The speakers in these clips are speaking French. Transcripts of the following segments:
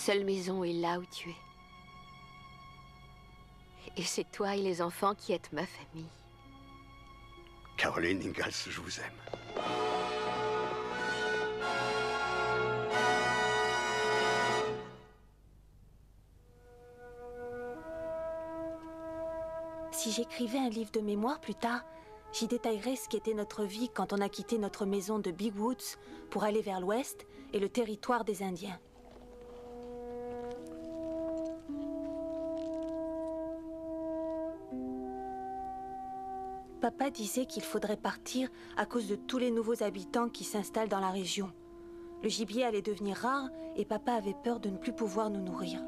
seule maison est là où tu es. Et c'est toi et les enfants qui êtes ma famille. Caroline Ingalls, je vous aime. Si j'écrivais un livre de mémoire plus tard, j'y détaillerais ce qu'était notre vie quand on a quitté notre maison de Big Woods pour aller vers l'ouest et le territoire des Indiens. Papa disait qu'il faudrait partir à cause de tous les nouveaux habitants qui s'installent dans la région. Le gibier allait devenir rare et papa avait peur de ne plus pouvoir nous nourrir.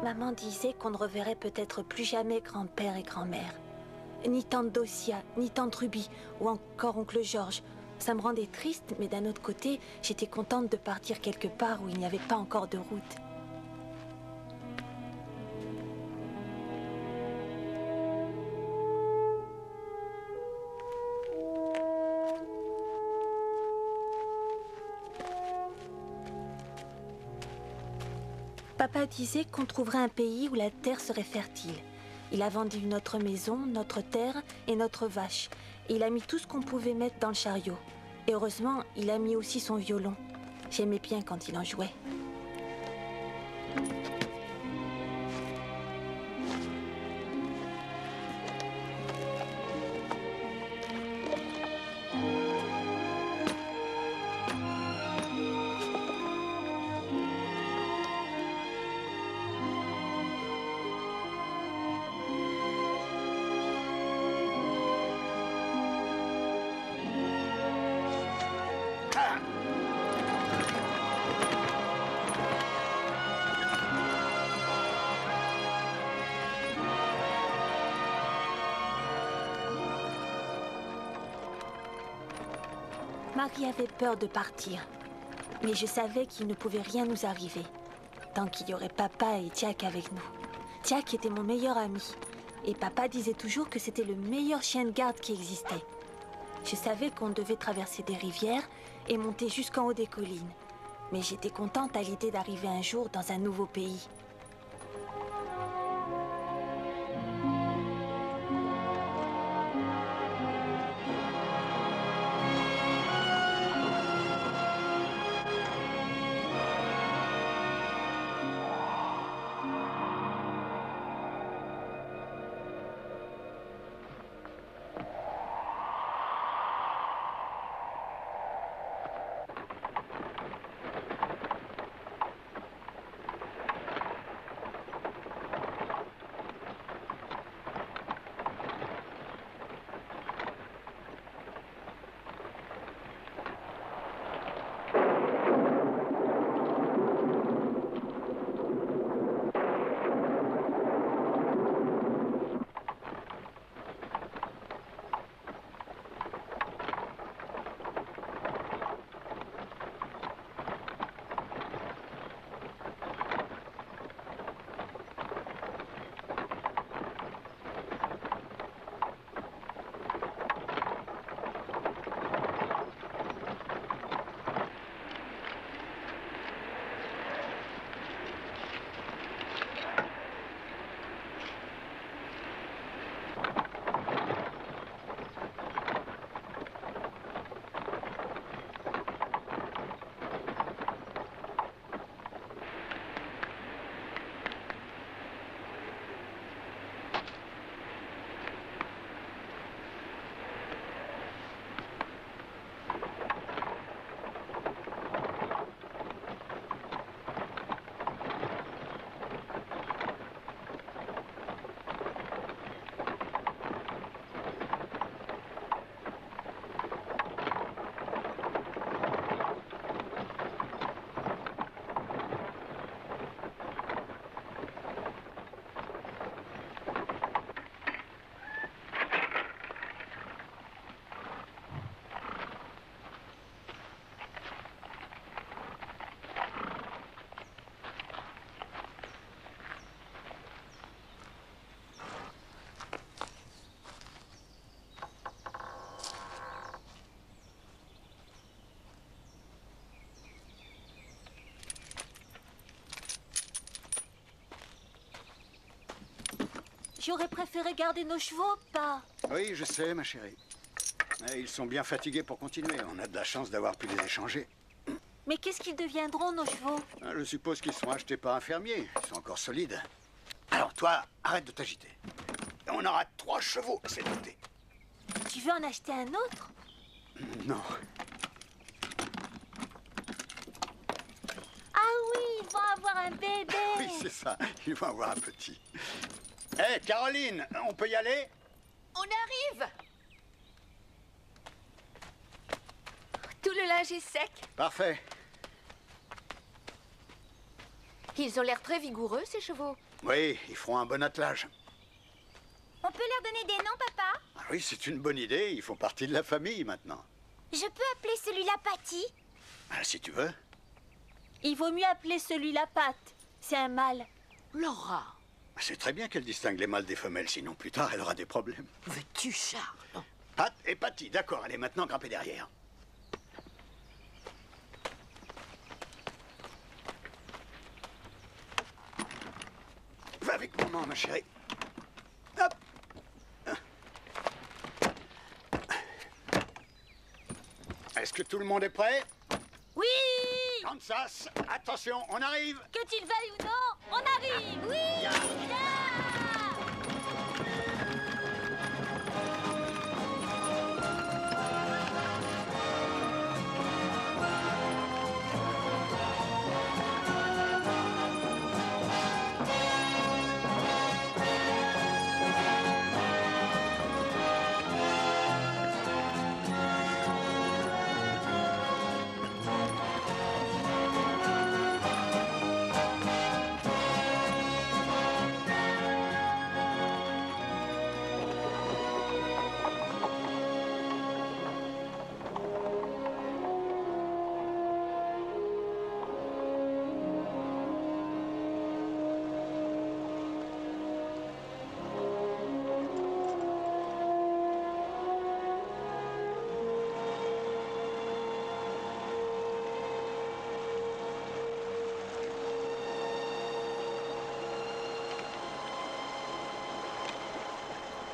Maman disait qu'on ne reverrait peut-être plus jamais grand-père et grand-mère. Ni tante Docia, ni tante Ruby, ou encore oncle Georges. Ça me rendait triste, mais d'un autre côté, j'étais contente de partir quelque part où il n'y avait pas encore de route. Papa disait qu'on trouverait un pays où la terre serait fertile. Il a vendu notre maison, notre terre et notre vache. Et il a mis tout ce qu'on pouvait mettre dans le chariot. Et heureusement, il a mis aussi son violon. J'aimais bien quand il en jouait. Marie avait peur de partir, mais je savais qu'il ne pouvait rien nous arriver, tant qu'il y aurait papa et Jack avec nous. Jack était mon meilleur ami, et papa disait toujours que c'était le meilleur chien de garde qui existait. Je savais qu'on devait traverser des rivières et monter jusqu'en haut des collines, mais j'étais contente à l'idée d'arriver un jour dans un nouveau pays. Tu aurais préféré garder nos chevaux, pas? Oui, je sais, ma chérie. Mais ils sont bien fatigués pour continuer. On a de la chance d'avoir pu les échanger. Mais qu'est-ce qu'ils deviendront, nos chevaux? Je suppose qu'ils seront achetés par un fermier. Ils sont encore solides. Alors, toi, arrête de t'agiter. On aura 3 chevaux, c'est noté. Tu veux en acheter un autre? Non. Ah oui, ils vont avoir un bébé. Oui, c'est ça. Ils vont avoir un petit. Hé, Caroline, on peut y aller? On arrive! Tout le linge est sec. Parfait. Ils ont l'air très vigoureux, ces chevaux. Oui, ils feront un bon attelage. On peut leur donner des noms, papa? Ah oui, c'est une bonne idée. Ils font partie de la famille maintenant. Je peux appeler celui-là Patty? Ah, si tu veux. Il vaut mieux appeler celui-là Pat. C'est un mâle. Laura, C'est très bien qu'elle distingue les mâles des femelles, sinon plus tard elle aura des problèmes. veux-tu, Charles? Pat et Patty, d'accord, elle est maintenant grimpée derrière. Va avec maman, ma chérie. Hop. Est-ce que tout le monde est prêt? Oui! Kansas, attention, on arrive. Que tu le veuilles ou non, on arrive! Oui! Ya.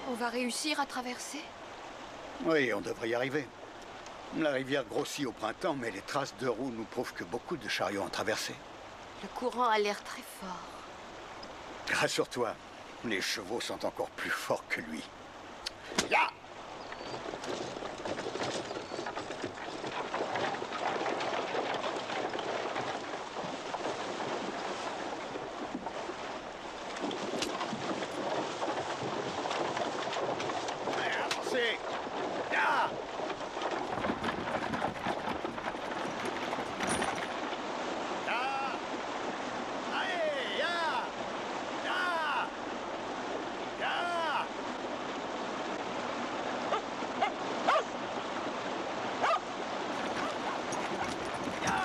On va réussir à traverser? Oui, on devrait y arriver. La rivière grossit au printemps, mais les traces de roues nous prouvent que beaucoup de chariots ont traversé. Le courant a l'air très fort. Rassure-toi, les chevaux sont encore plus forts que lui. Ya! Allez, avancez! Ya! Ya! Allez, ya! Ya! Ya! Ya!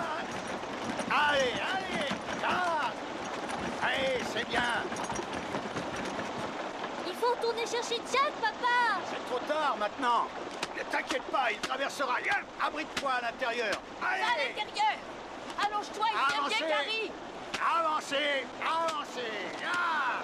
Allez, allez! Ya! Allez, c'est bien! Il faut retourner chercher Jack, papa! C'est trop tard maintenant! Ne t'inquiète pas, il traversera. Viens, abrite-toi à l'intérieur. À Allez! l'intérieur! Allonge-toi et tiens Avancez! bien, Carrie! Avancez! Avancez! Ah!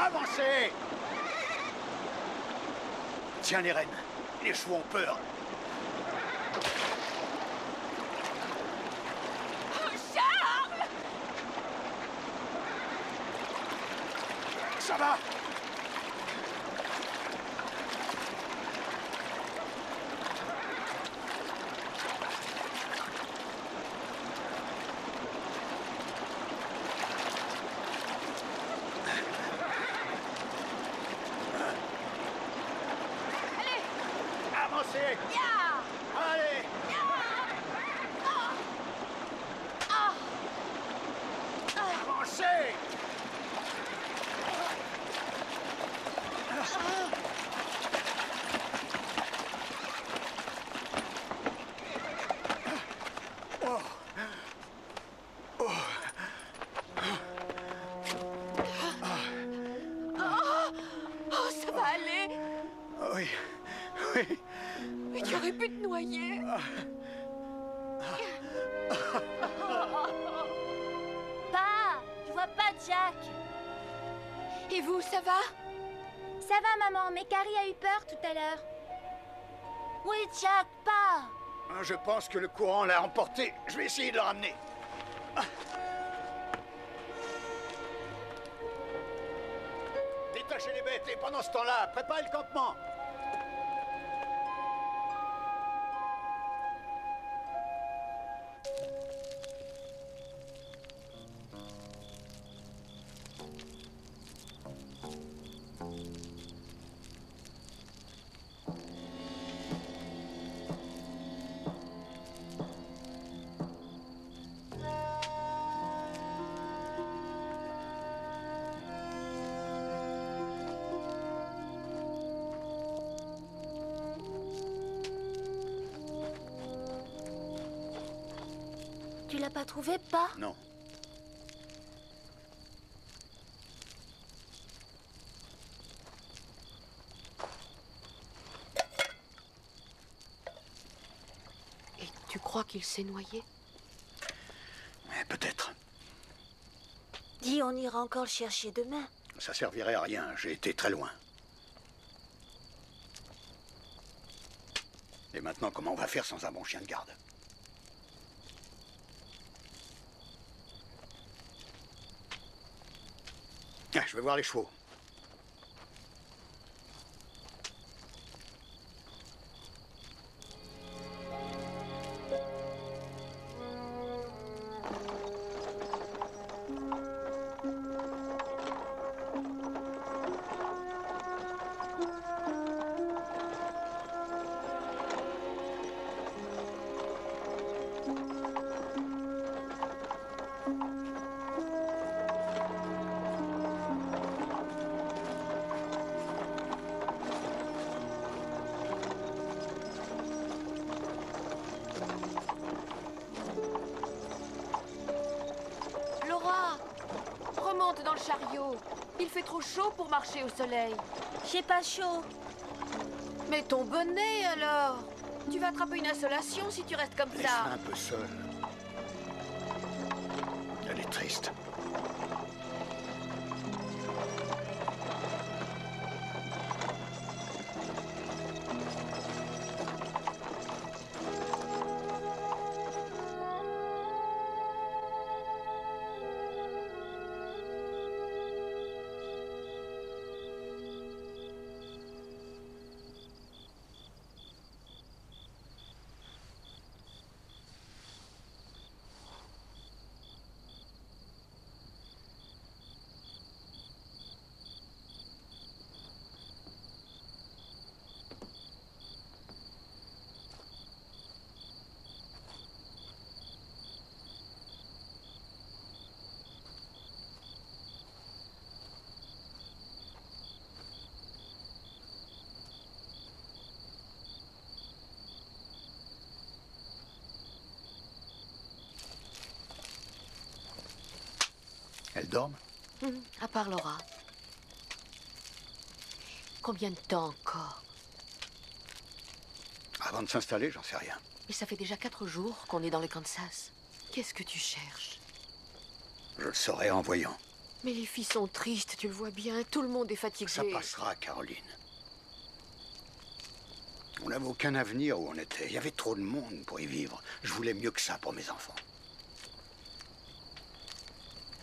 Avancez! Tiens les rênes, les chevaux ont peur. Oh, Charles! Ça va? Allez! Avancez! Ya! Allez! Ya! noyer. Pa, je vois pas Jack. Et vous, ça va? Ça va, maman, mais Carrie a eu peur tout à l'heure. Oui, Jack, Pa. Je pense que le courant l'a emporté. Je vais essayer de le ramener. Détachez les bêtes et pendant ce temps-là, préparez le campement. Tu l'as pas trouvé, Pa? Non. Et tu crois qu'il s'est noyé? Peut-être. Dis, on ira encore le chercher demain. Ça servirait à rien. J'ai été très loin. Et maintenant, comment on va faire sans un bon chien de garde? Ah, je vais voir les chevaux. Laura, remonte dans le chariot. Il fait trop chaud pour marcher au soleil. J'ai pas chaud. Mais ton bonnet, alors? Tu vas attraper une insolation si tu restes comme Laisse-la ça. un peu seule. Elle est triste. Elles dorment? À part Laura. Combien de temps encore? Avant de s'installer, j'en sais rien. Et ça fait déjà 4 jours qu'on est dans le Kansas. Qu'est-ce que tu cherches? Je le saurai en voyant. Mais les filles sont tristes, tu le vois bien. Tout le monde est fatigué. Ça passera, Caroline. On n'avait aucun avenir où on était. Il y avait trop de monde pour y vivre. Je voulais mieux que ça pour mes enfants.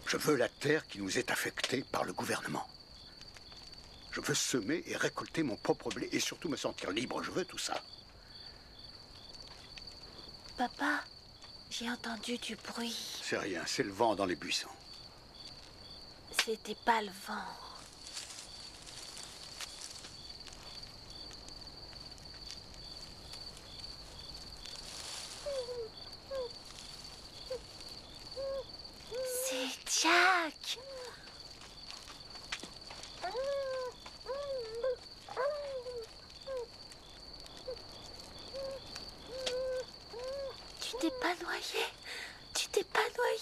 Je veux la terre qui nous est affectée par le gouvernement. Je veux semer et récolter mon propre blé et surtout me sentir libre. Je veux tout ça. Papa, j'ai entendu du bruit. C'est rien, c'est le vent dans les buissons. C'était pas le vent. C'est Jack. Tu t'es pas noyé. Tu t'es pas noyé.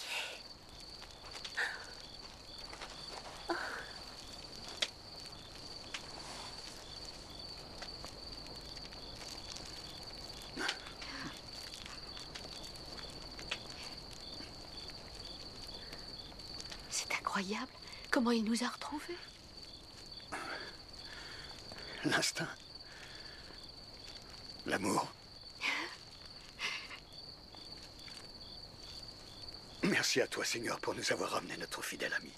incroyable. Comment il nous a retrouvés? L'instinct. L'amour. Merci à toi, Seigneur, pour nous avoir ramené notre fidèle ami.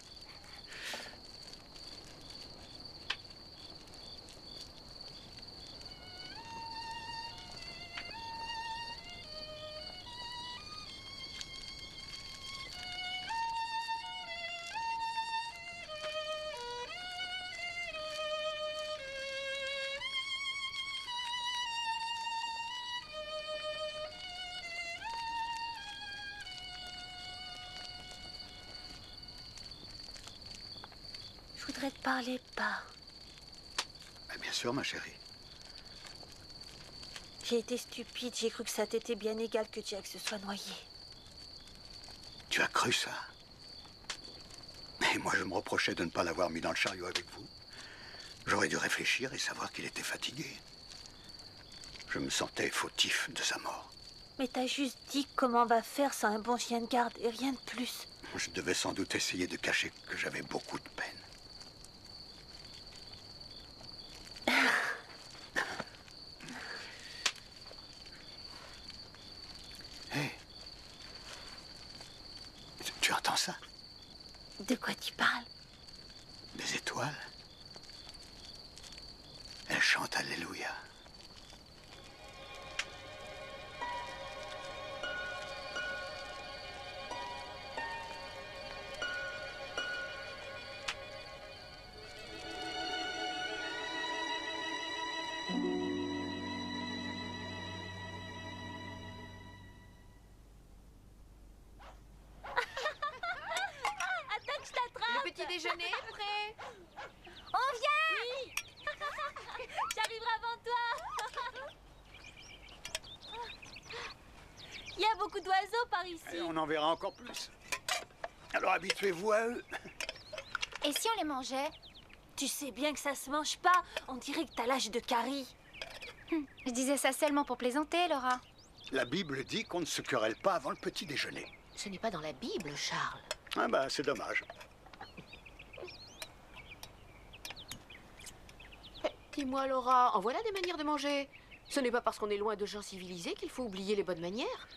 Je voudrais te parler, pas. Bien sûr, ma chérie. J'ai été stupide, j'ai cru que ça t'était bien égal que Jack se soit noyé. Tu as cru ça? Et moi, je me reprochais de ne pas l'avoir mis dans le chariot avec vous. J'aurais dû réfléchir et savoir qu'il était fatigué. Je me sentais fautif de sa mort. Mais t'as juste dit comment on va faire sans un bon chien de garde et rien de plus. Je devais sans doute essayer de cacher que j'avais beaucoup de peine. Hé, tu entends ça? De quoi tu parles? Des étoiles. Elles chantent Alléluia. Attends que je t'attrape! Le petit déjeuner est prêt. On vient! Oui. J'arriverai avant toi! Il y a beaucoup d'oiseaux par ici. Et on en verra encore plus. Alors habituez-vous à eux. Et si on les mangeait? Tu sais bien que ça se mange pas. On dirait que t'as l'âge de Carrie. Je disais ça seulement pour plaisanter, Laura. La Bible dit qu'on ne se querelle pas avant le petit déjeuner. Ce n'est pas dans la Bible, Charles. Ah bah, c'est dommage. Dis-moi, Laura, en voilà des manières de manger. Ce n'est pas parce qu'on est loin de gens civilisés qu'il faut oublier les bonnes manières.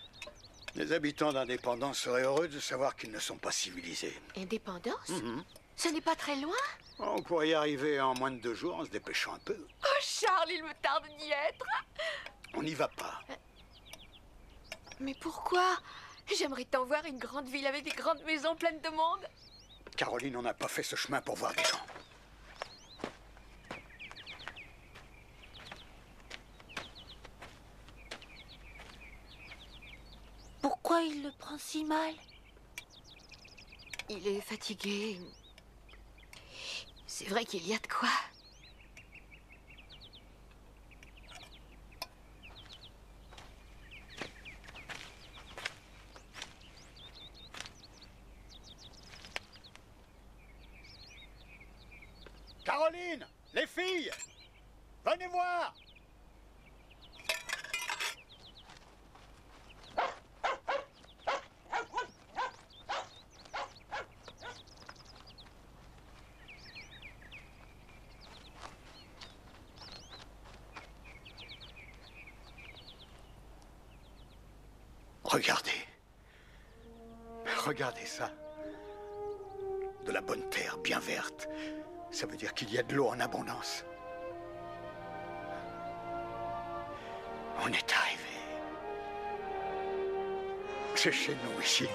Les habitants d'Indépendance seraient heureux de savoir qu'ils ne sont pas civilisés. Indépendance? Mhm. Ce n'est pas très loin? On pourrait y arriver en moins de 2 jours en se dépêchant un peu. Oh, Charles, il me tarde d'y être. On n'y va pas. Mais pourquoi? J'aimerais tant voir une grande ville avec des grandes maisons pleines de monde. Caroline, on n'a pas fait ce chemin pour voir des gens. Pourquoi il le prend si mal? Il est fatigué. C'est vrai qu'il y a de quoi. Caroline, les filles, venez voir. Regardez. Regardez ça. De la bonne terre bien verte. Ça veut dire qu'il y a de l'eau en abondance. On est arrivé. C'est chez nous ici.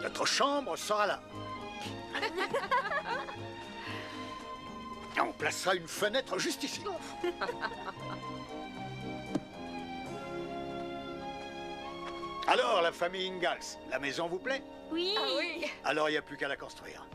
Notre chambre sera là. On placera une fenêtre juste ici. Alors, la famille Ingalls, la maison vous plaît? Oui. Ah oui. Alors, il n'y a plus qu'à la construire.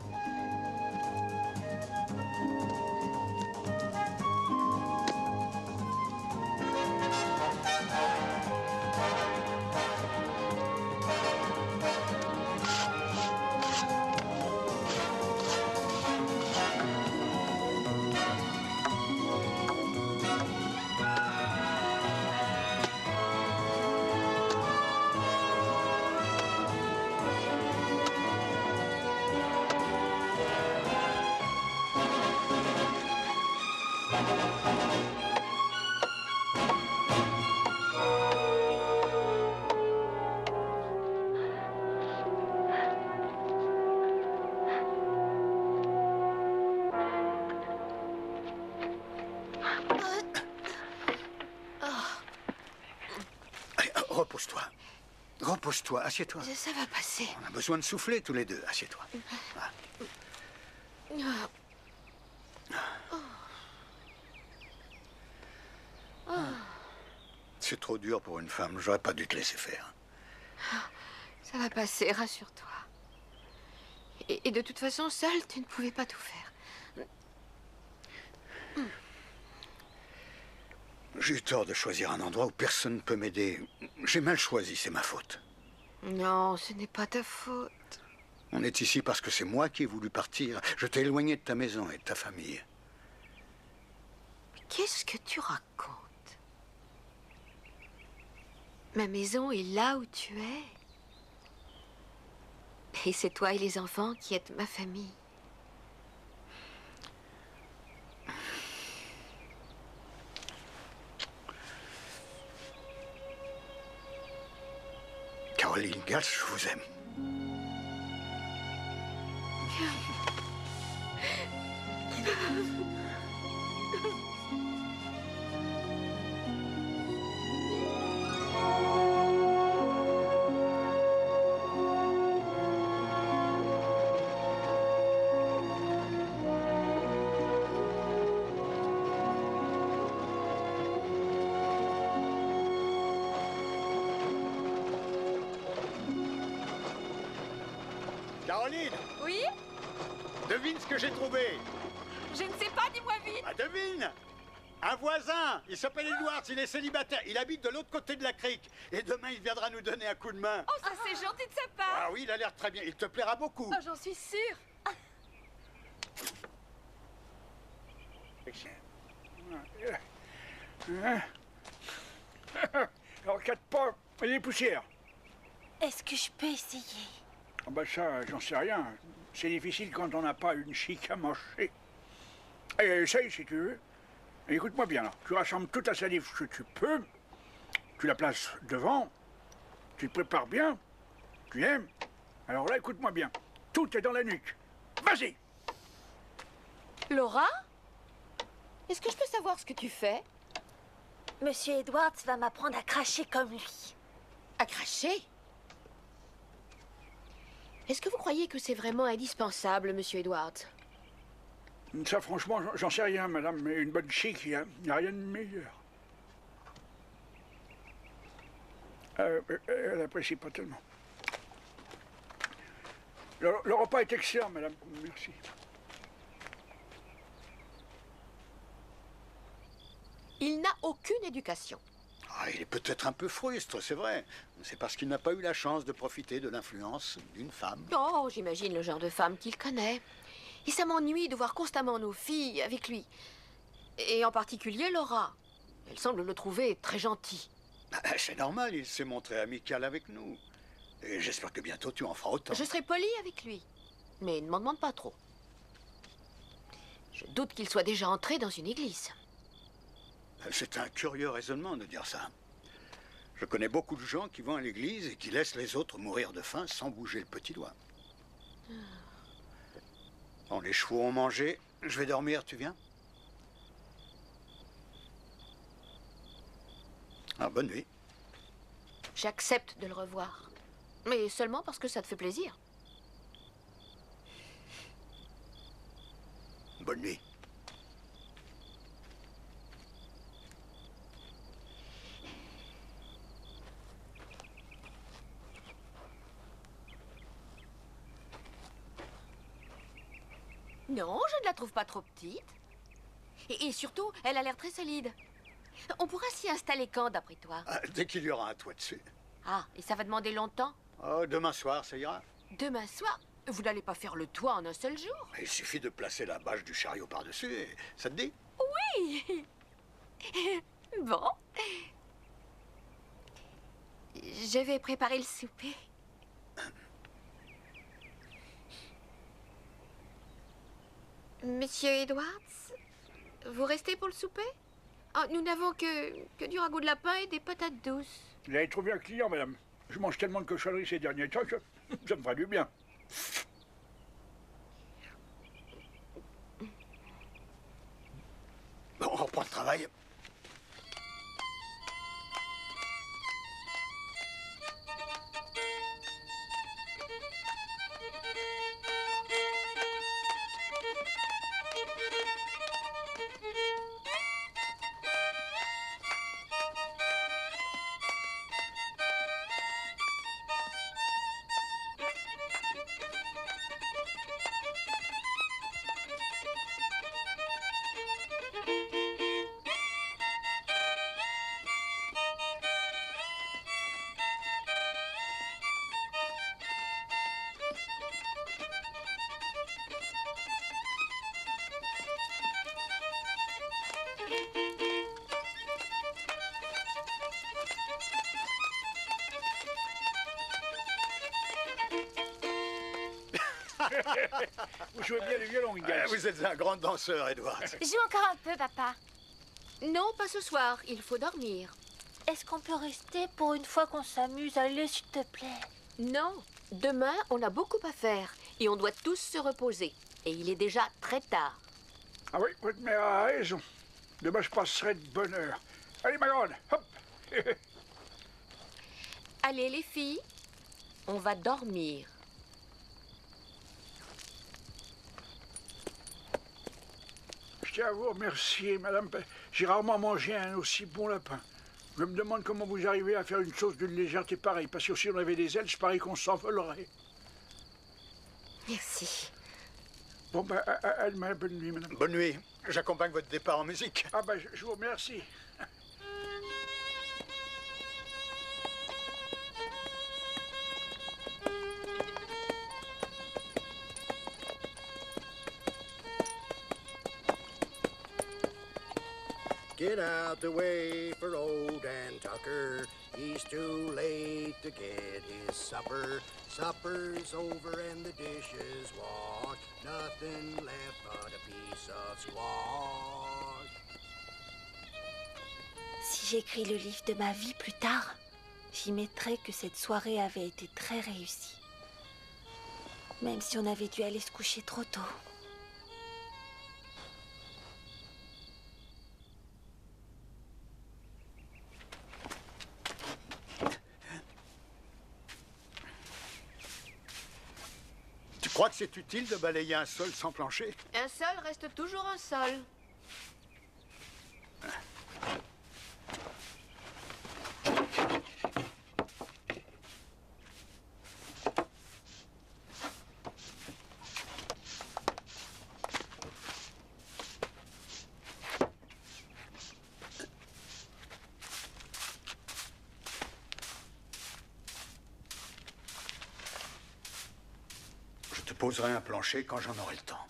Allez, repose-toi. Repose-toi, assieds-toi. Ça va passer. On a besoin de souffler tous les deux, assieds-toi. Voilà. C'est trop dur pour une femme, j'aurais pas dû te laisser faire. Ça va passer, rassure-toi. Et de toute façon, seule, tu ne pouvais pas tout faire. J'ai eu tort de choisir un endroit où personne ne peut m'aider. J'ai mal choisi, c'est ma faute. Non, ce n'est pas ta faute. On est ici parce que c'est moi qui ai voulu partir. Je t'ai éloigné de ta maison et de ta famille. Qu'est-ce que tu racontes? Ma maison est là où tu es. Et c'est toi et les enfants qui êtes ma famille. Caroline Gals, je vous aime. Caroline, Oui? devine ce que j'ai trouvé. Je ne sais pas, dis-moi vite. Ah, devine! Un voisin, il s'appelle Edward, il est célibataire, il habite de l'autre côté de la crique. Et demain, il viendra nous donner un coup de main. Oh, ça c'est gentil de sa part. Ah oui, il a l'air très bien, il te plaira beaucoup. Oh, j'en suis sûre. Alors, 4 pas et des poussières. Est-ce que je peux essayer? Ah bah ça, j'en sais rien. C'est difficile quand on n'a pas une chic à manger. Et essaye si tu veux. Et écoute-moi bien, là. Tu rassembles toute la salive que tu peux. Tu la places devant. Tu te prépares bien. Tu aimes. Alors là, écoute-moi bien. Tout est dans la nuque. Vas-y! Laura? Est-ce que je peux savoir ce que tu fais? Monsieur Edwards va m'apprendre à cracher comme lui. À cracher? Est-ce que vous croyez que c'est vraiment indispensable, Monsieur Edwards? Ça, franchement, j'en sais rien, madame. Mais une bonne chic, il n'y a rien de meilleur. Elle apprécie pas tellement. Le repas est excellent, madame. Merci. Il n'a aucune éducation. Ah, il est peut-être un peu frustre, c'est vrai. C'est parce qu'il n'a pas eu la chance de profiter de l'influence d'une femme. Oh, j'imagine le genre de femme qu'il connaît. Et ça m'ennuie de voir constamment nos filles avec lui. Et en particulier Laura. Elle semble le trouver très gentil. Ah, c'est normal, il s'est montré amical avec nous. Et j'espère que bientôt tu en feras autant. Je serai polie avec lui. Mais ne m'en demande pas trop. Je doute qu'il soit déjà entré dans une église. C'est un curieux raisonnement de dire ça. Je connais beaucoup de gens qui vont à l'église et qui laissent les autres mourir de faim sans bouger le petit doigt. Bon, les chevaux ont mangé. Je vais dormir, tu viens? Ah, bonne nuit. J'accepte de le revoir. Mais seulement parce que ça te fait plaisir. Bonne nuit. Non, je ne la trouve pas trop petite. Et surtout, elle a l'air très solide. On pourra s'y installer quand, d'après toi? Ah, dès qu'il y aura un toit dessus. Ah, et ça va demander longtemps? Oh, demain soir, ça ira. Demain soir? Vous n'allez pas faire le toit en un seul jour? Il suffit de placer la bâche du chariot par-dessus et ça te dit? Oui. Bon. Je vais préparer le souper. Monsieur Edwards, Vous restez pour le souper? Oh, nous n'avons que du ragoût de lapin et des patates douces. Vous avez trouvé un client, madame. Je mange tellement de cochonneries ces derniers temps que ça me fera du bien. Bon, on reprend le travail. Vous jouez bien le violon, Ingalls. Vous êtes un grand danseur, Edward. Joue encore un peu, papa. Non, pas ce soir. Il faut dormir. Est-ce qu'on peut rester pour une fois qu'on s'amuse? Allez, s'il te plaît. Non. Demain, on a beaucoup à faire. Et on doit tous se reposer. Et il est déjà très tard. Ah oui, votre mère a raison. Demain, je passerai de bonne heure. Allez, ma grande, hop. Allez, les filles. On va dormir. Je tiens à vous remercier, madame. J'ai rarement mangé un aussi bon lapin. Je me demande comment vous arrivez à faire une chose d'une légèreté pareille. Parce que si on avait des ailes, je parie qu'on s'envolerait. Merci. Bon, ben, à demain, bonne nuit, madame. Bonne nuit. J'accompagne votre départ en musique. Ah, ben, je vous remercie. Get out the way for old Dan Tucker. He's too late to get his supper. Supper's over and the dishes washed. Nothing left but a piece of squash. Si j'écris le livre de ma vie plus tard, j'y mettrai que cette soirée avait été très réussie. Même si on avait dû aller se coucher trop tôt. Tu crois que c'est utile de balayer un sol sans plancher? Un sol reste toujours un sol. Je te poserai un plancher quand j'en aurai le temps.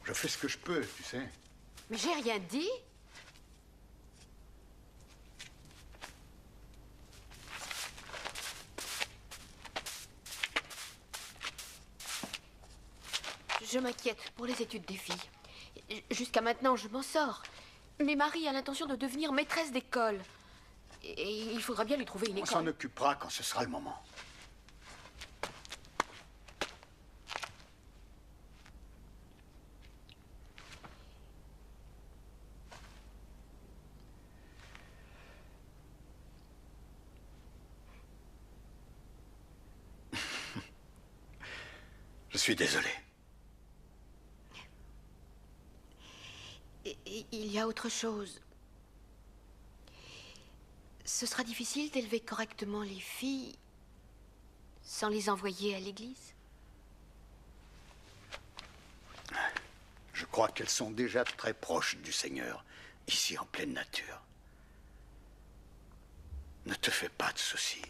Je fais ce que je peux, tu sais. Mais j'ai rien dit. Je m'inquiète pour les études des filles. Jusqu'à maintenant, je m'en sors. Mais Marie a l'intention de devenir maîtresse d'école. Et il faudra bien lui trouver une On s'en école. occupera quand ce sera le moment. Je suis désolé. Et il y a autre chose. Ce sera difficile d'élever correctement les filles sans les envoyer à l'église. Je crois qu'elles sont déjà très proches du Seigneur, ici en pleine nature. Ne te fais pas de soucis.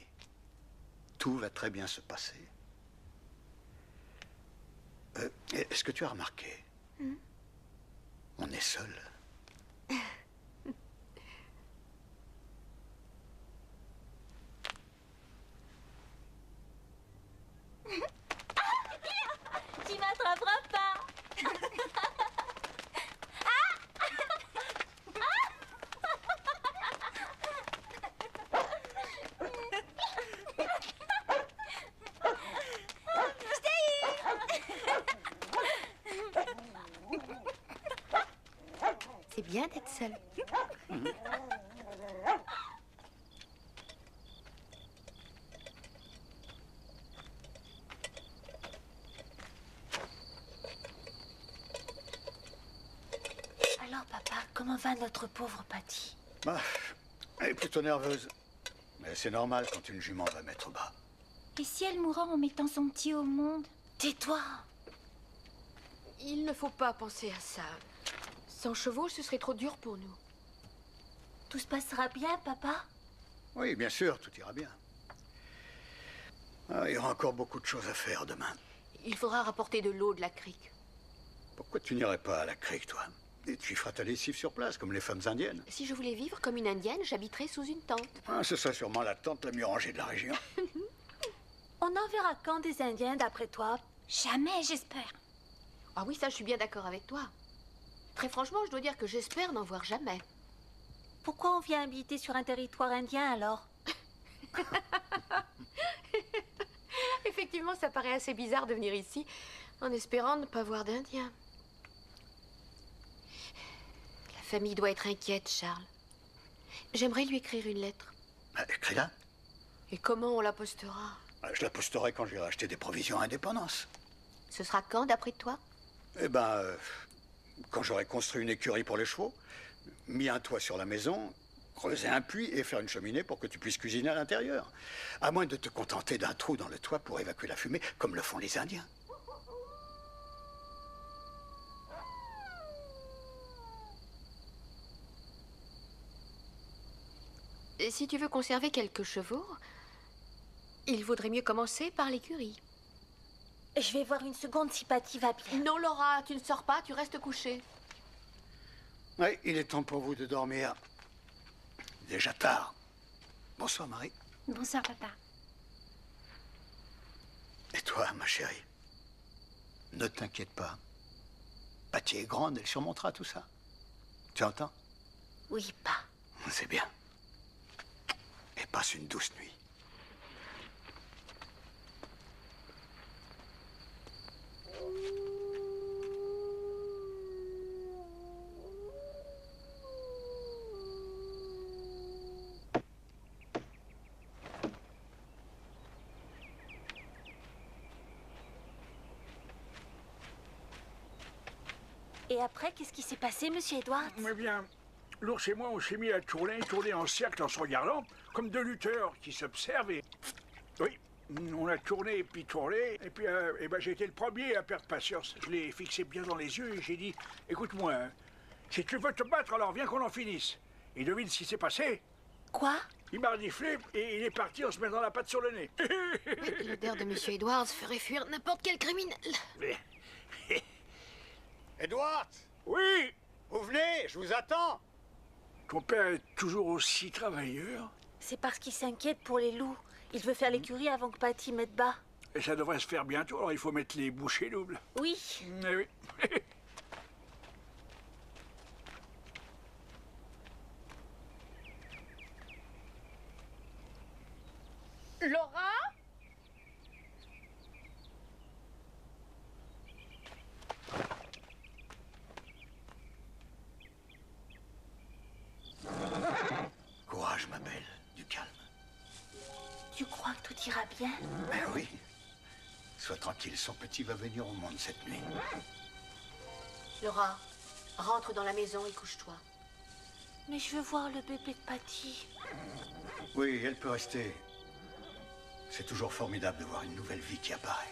Tout va très bien se passer. Est-ce que tu as remarqué? On est seul. C'est bien d'être seul. Alors, papa, comment va notre pauvre Patty? Ah, elle est plutôt nerveuse. Mais c'est normal quand une jument va mettre bas. Et si elle mourra en mettant son petit au monde? Tais-toi! Il ne faut pas penser à ça. Sans chevaux, ce serait trop dur pour nous. Tout se passera bien, papa? Oui, bien sûr, tout ira bien. Ah, il y aura encore beaucoup de choses à faire demain. Il faudra rapporter de l'eau de la crique. Pourquoi tu n'irais pas à la crique, toi? Et tu y feras ta lessive sur place, comme les femmes indiennes. Si je voulais vivre comme une indienne, j'habiterais sous une tente. Ah, ce serait sûrement la tente la mieux rangée de la région. On en verra quand des Indiens, d'après toi? Jamais, j'espère. Ah oui, ça, je suis bien d'accord avec toi. Très franchement, je dois dire que j'espère n'en voir jamais. Pourquoi on vient habiter sur un territoire indien, alors? Effectivement, ça paraît assez bizarre de venir ici en espérant ne pas voir d'Indiens. La famille doit être inquiète, Charles. J'aimerais lui écrire une lettre. Ah, écris-la. Et comment on la postera? Ah, je la posterai quand j'irai acheter des provisions à Indépendance. Ce sera quand, d'après toi? Eh ben, quand j'aurai construit une écurie pour les chevaux, mis un toit sur la maison, creuser un puits et faire une cheminée pour que tu puisses cuisiner à l'intérieur. À moins de te contenter d'un trou dans le toit pour évacuer la fumée, comme le font les Indiens. Et si tu veux conserver quelques chevaux, il vaudrait mieux commencer par l'écurie. Je vais voir une seconde si Patty va bien. Non, Laura, tu ne sors pas, tu restes couchée. Oui, il est temps pour vous de dormir. Déjà tard. Bonsoir, Marie. Bonsoir, papa. Et toi, ma chérie, ne t'inquiète pas. Patty est grande, elle surmontera tout ça. Tu entends? Oui, pas. C'est bien. Et passe une douce nuit. Et après, qu'est-ce qui s'est passé, monsieur Edwards? Eh bien, l'ours et moi, on s'est mis à tourner en cercle en se regardant, comme deux lutteurs qui s'observent et... Oui, on a tourné et puis tourné, et puis j'ai été le premier à perdre patience. Je l'ai fixé bien dans les yeux et j'ai dit, écoute-moi, hein, si tu veux te battre, alors viens qu'on en finisse. Et devine ce qui s'est passé? Quoi? Il m'a reniflé et il est parti en se mettant la patte sur le nez. L'odeur de Monsieur Edwards ferait fuir n'importe quel criminel. Edward, Oui, vous venez, je vous attends. ton père est toujours aussi travailleur C'est parce qu'il s'inquiète pour les loups. Il veut faire l'écurie avant que Patty mette bas. et ça devrait se faire bientôt, alors il faut mettre les bouchées doubles. Oui. Eh oui. Laura? Courage, ma belle, du calme. Tu crois que tout ira bien? Ben oui. Sois tranquille, son petit va venir au monde cette nuit. Laura, rentre dans la maison et couche-toi. Mais je veux voir le bébé de Patty. Oui, elle peut rester. C'est toujours formidable de voir une nouvelle vie qui apparaît.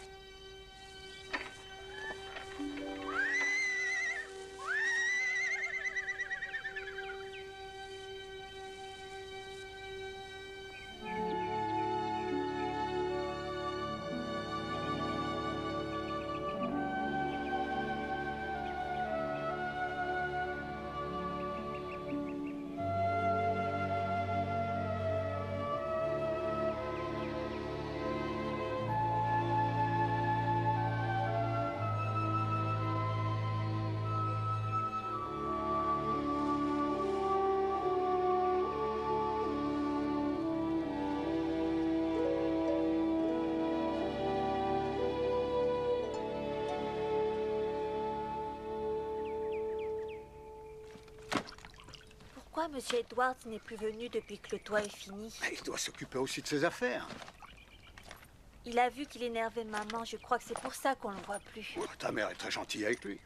pourquoi Monsieur Edwards n'est plus venu depuis que le toit est fini? Mais il doit s'occuper aussi de ses affaires. Il a vu qu'il énervait maman. Je crois que c'est pour ça qu'on le voit plus. Oh, ta mère est très gentille avec lui.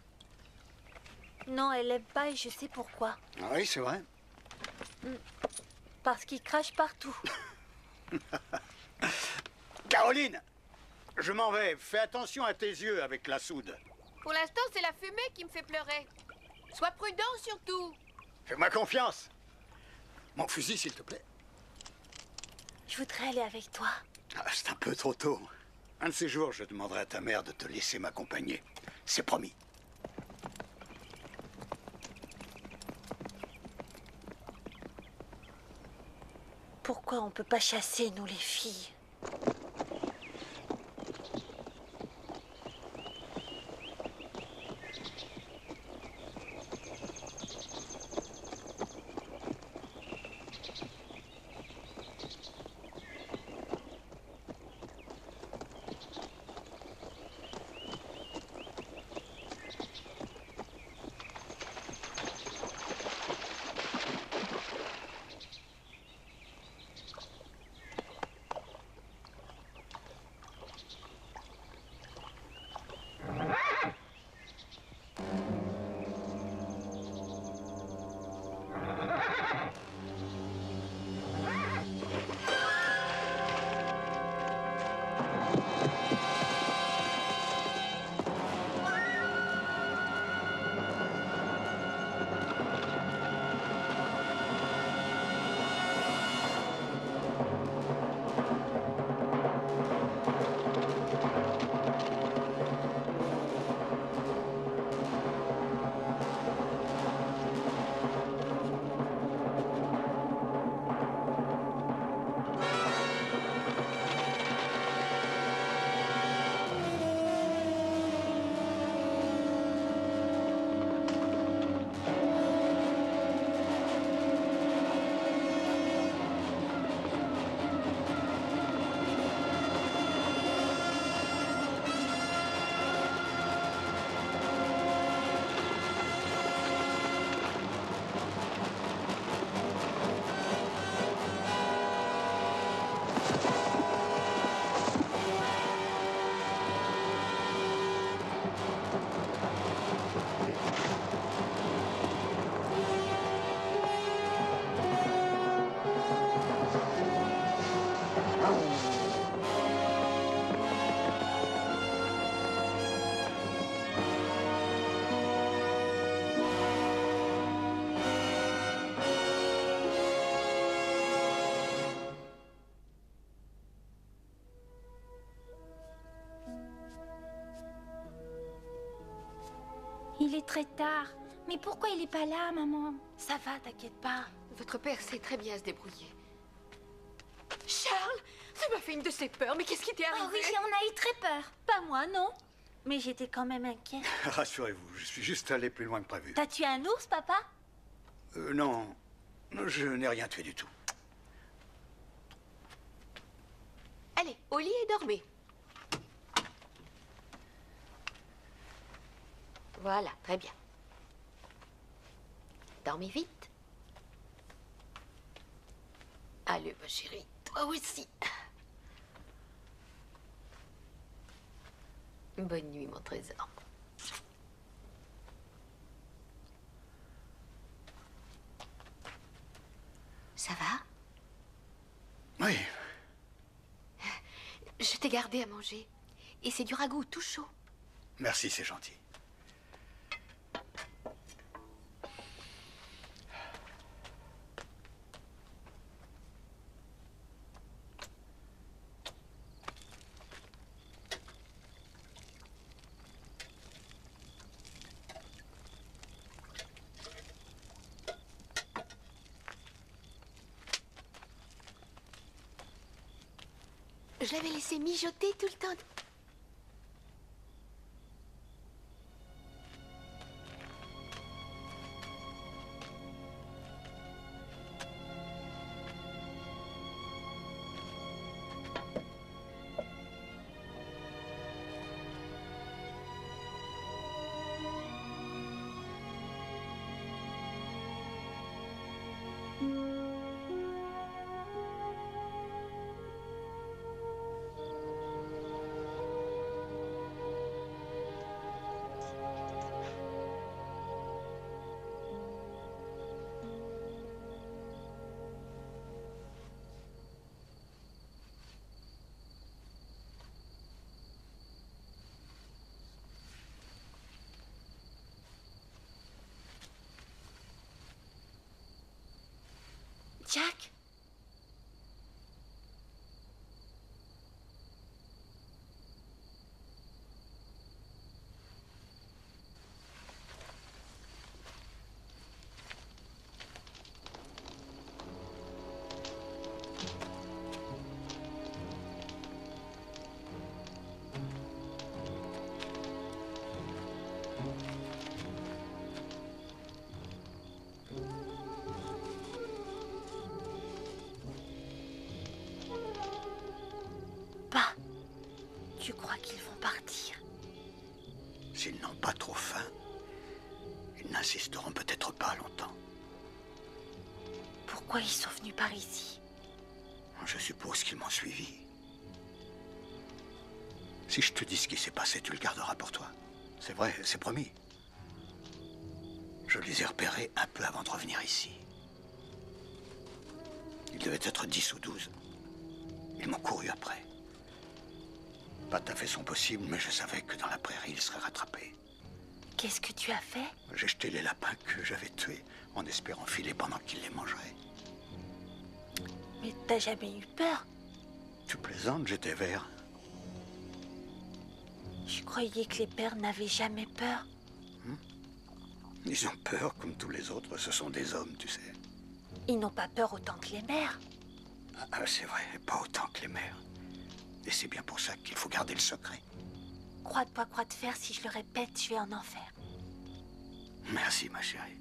Non, elle l'aime pas et je sais pourquoi. Ah oui, c'est vrai. Parce qu'il crache partout. Caroline, je m'en vais. Fais attention à tes yeux avec la soude. Pour l'instant, c'est la fumée qui me fait pleurer. Sois prudent surtout. Fais-moi confiance. Mon fusil, s'il te plaît. Je voudrais aller avec toi. Ah, c'est un peu trop tôt. Un de ces jours, je demanderai à ta mère de te laisser m'accompagner. C'est promis. Pourquoi on peut pas chasser, nous les filles? Il est très tard. Mais pourquoi il est pas là, maman? Ça va, t'inquiète pas. Votre père sait très bien se débrouiller. Charles, ça m'a fait une de ces peurs. Mais qu'est-ce qui t'est Oh arrivé? oui, on a eu très peur. Pas moi, non. Mais j'étais quand même inquiète. Rassurez-vous, je suis juste allé plus loin que prévu. T'as tué un ours, papa? Non, je n'ai rien tué du tout. Allez, au lit et dormez. Voilà, très bien. Dormez vite. Allez, ma chérie, toi aussi. Bonne nuit, mon trésor. Ça va? Oui, Je t'ai gardé à manger. Et c'est du ragoût tout chaud. merci, c'est gentil. Je l'avais laissé mijoter tout le temps. S'ils n'ont pas trop faim, ils n'insisteront peut-être pas longtemps. Pourquoi ils sont venus par ici? Je suppose qu'ils m'ont suivi. Si je te dis ce qui s'est passé, tu le garderas pour toi. C'est vrai, c'est promis. Je les ai repérés un peu avant de revenir ici. Ils devaient être 10 ou 12. Ils m'ont couru après. Pas tout à fait son possible, mais je savais que dans la prairie, ils seraient rattrapés. Qu'est-ce que tu as fait? J'ai jeté les lapins que j'avais tués en espérant filer pendant qu'ils les mangeraient. Mais t'as jamais eu peur? Tu plaisantes, j'étais vert. Je croyais que les pères n'avaient jamais peur. Ils ont peur comme tous les autres, ce sont des hommes, tu sais. Ils n'ont pas peur autant que les mères. Ah, c'est vrai, pas autant que les mères. Et c'est bien pour ça qu'il faut garder le secret. Croix de poids, croix de fer, si je le répète, je vais en enfer. Merci, ma chérie.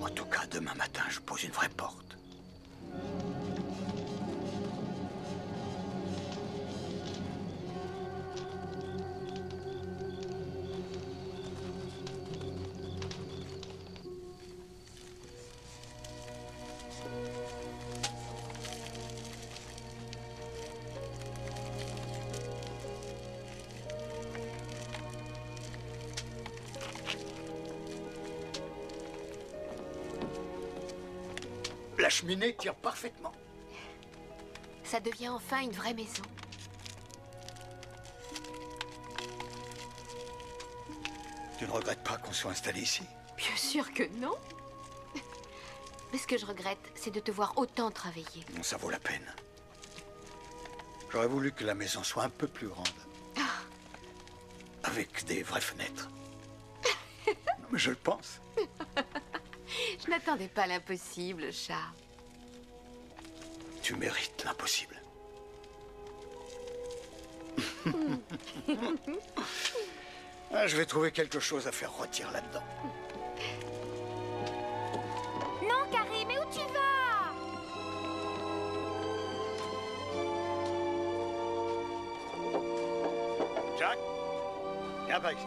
En tout cas, demain matin, je pose une vraie porte. La cheminée tire parfaitement. Ça devient enfin une vraie maison. Tu ne regrettes pas qu'on soit installé ici? Bien sûr que non. Mais ce que je regrette, c'est de te voir autant travailler. Non, ça vaut la peine. J'aurais voulu que la maison soit un peu plus grande. Avec des vraies fenêtres. Non, mais je le pense. Je n'attendais pas l'impossible, chat. Tu mérites l'impossible. Ah, je vais trouver quelque chose à faire rôtir là-dedans. Non, Carré, mais où tu vas? Jack, viens par ici.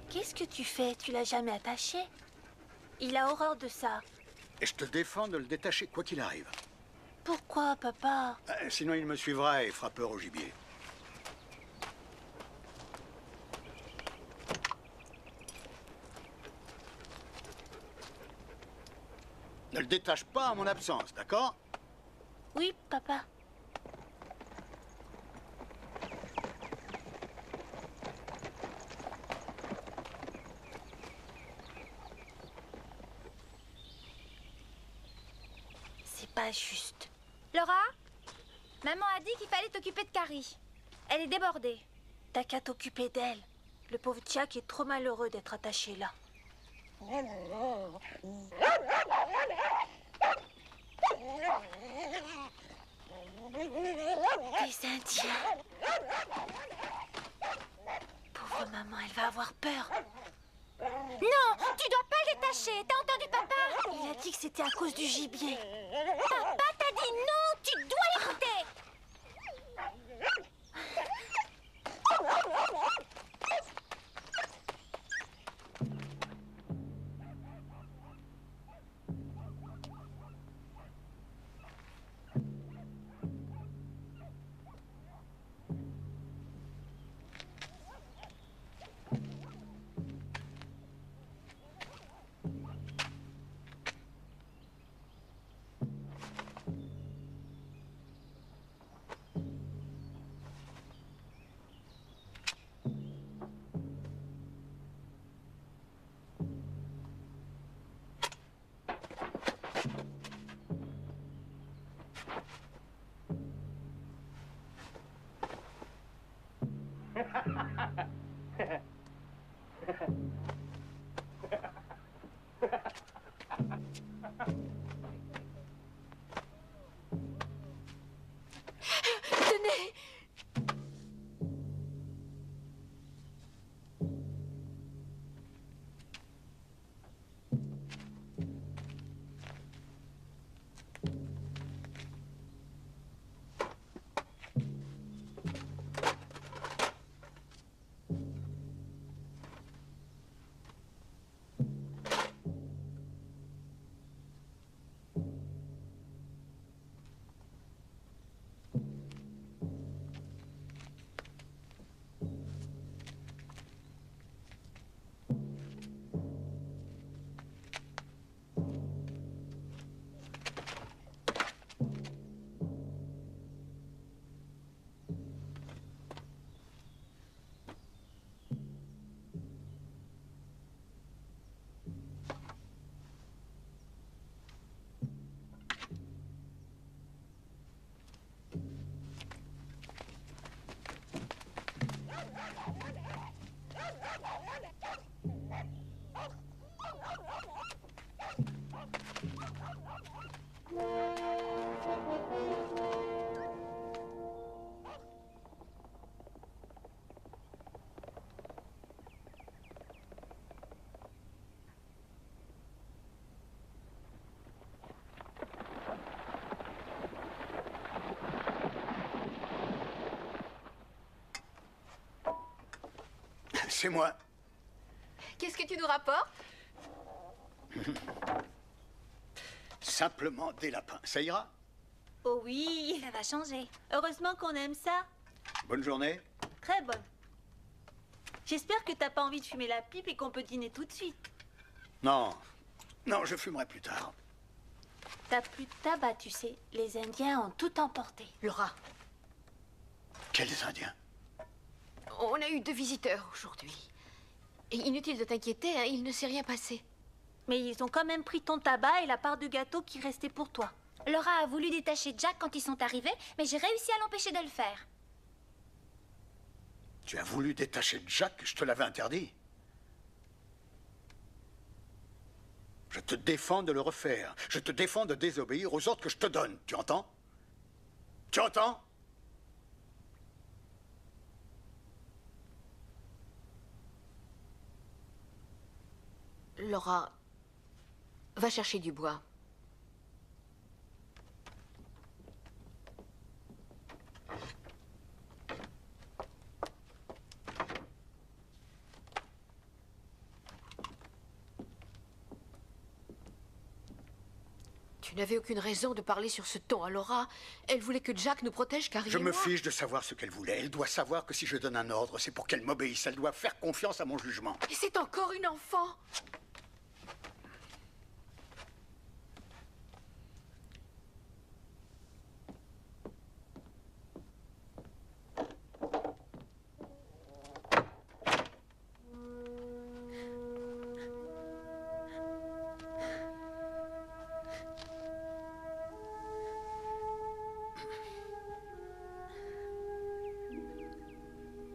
Qu'est-ce que tu fais? Tu l'as jamais attaché? Il a horreur de ça. Et je te défends de le détacher quoi qu'il arrive. Pourquoi, papa? Sinon il me suivra et fera peur au gibier. Ne le détache pas à mon absence, d'accord? Oui, papa. C'est pas juste. Laura? Maman a dit qu'il fallait t'occuper de Carrie. Elle est débordée. T'as qu'à t'occuper d'elle. Le pauvre Jack est trop malheureux d'être attaché là. Les Indiens. Pauvre maman, elle va avoir peur. Non, tu dois pas les tâcher. T'as entendu papa? Il a dit que c'était à cause du gibier. Papa t'a dit non, tu dois l'écouter. C'est moi. Qu'est-ce que tu nous rapportes? Simplement des lapins. Ça ira? Oh oui, Ça va changer. heureusement qu'on aime ça. Bonne journée. Très bonne. J'espère que t'as pas envie de fumer la pipe et qu'on peut dîner tout de suite. Non. Non, je fumerai plus tard. T'as plus de tabac, tu sais. Les Indiens ont tout emporté. Laura, Quels Indiens? on a eu 2 visiteurs aujourd'hui. Et inutile de t'inquiéter, hein, il ne s'est rien passé. Mais ils ont quand même pris ton tabac et la part de gâteau qui restait pour toi. Laura a voulu détacher Jack quand ils sont arrivés, mais j'ai réussi à l'empêcher de le faire. Tu as voulu détacher Jack, je te l'avais interdit. Je te défends de le refaire. Je te défends de désobéir aux ordres que je te donne. Tu entends? Tu entends? Laura, va chercher du bois. Tu n'avais aucune raison de parler sur ce ton à Laura. Elle voulait que Jack nous protège, Carrie Je et me moi. fiche de savoir ce qu'elle voulait. Elle doit savoir que si je donne un ordre, c'est pour qu'elle m'obéisse. Elle doit faire confiance à mon jugement. Et c'est encore une enfant.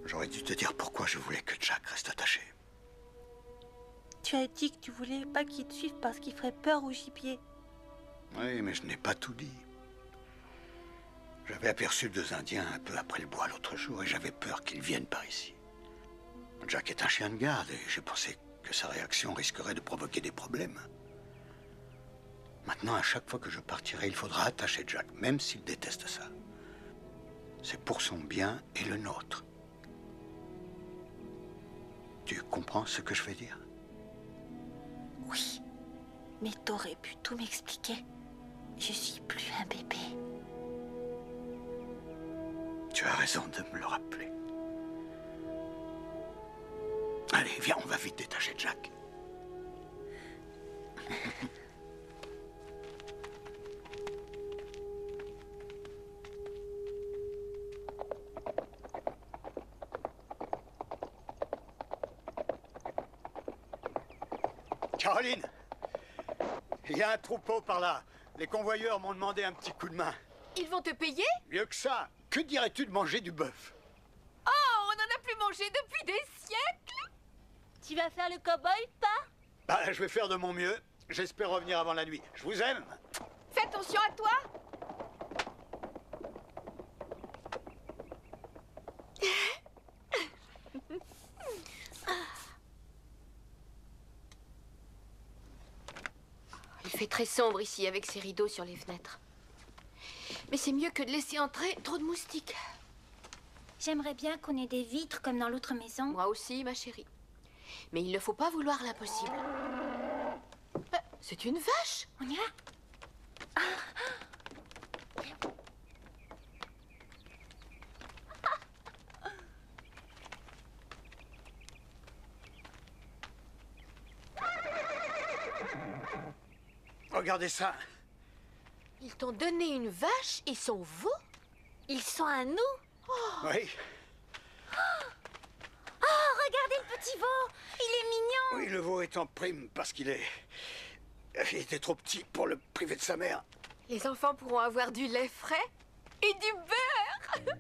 J'aurais dû te dire pourquoi je voulais que Jack reste attaché. Tu as dit que tu voulais pas qu'ils te suivent parce qu'ils feraient peur au gibier. Oui, mais je n'ai pas tout dit. J'avais aperçu 2 Indiens un peu après le bois l'autre jour et j'avais peur qu'ils viennent par ici. Jack est un chien de garde et j'ai pensé que sa réaction risquerait de provoquer des problèmes. Maintenant, à chaque fois que je partirai, il faudra attacher Jack, même s'il déteste ça. C'est pour son bien et le nôtre. Tu comprends ce que je veux dire? Oui, mais t'aurais pu tout m'expliquer. Je suis plus un bébé. Tu as raison de me le rappeler. Allez, viens, on va vite détacher Jack. Caroline, il y a un troupeau par là. Les convoyeurs m'ont demandé un petit coup de main. Ils vont te payer? Mieux que ça, que dirais-tu de manger du bœuf? Oh, on n'en a plus mangé depuis des siècles. Tu vas faire le cow-boy, pas? Bah, je vais faire de mon mieux. J'espère revenir avant la nuit. Je vous aime. Fais attention à toi. Il fait très sombre ici avec ces rideaux sur les fenêtres. Mais c'est mieux que de laisser entrer trop de moustiques. J'aimerais bien qu'on ait des vitres comme dans l'autre maison. Moi aussi, ma chérie. Mais il ne faut pas vouloir l'impossible. C'est une vache. On y va? Regardez ça. Ils t'ont donné une vache et son veau? Ils sont à nous? Oui, Oh, regardez le petit veau! Il est mignon! oui, le veau est en prime parce qu'il était trop petit pour le priver de sa mère. Les enfants pourront avoir du lait frais et du beurre.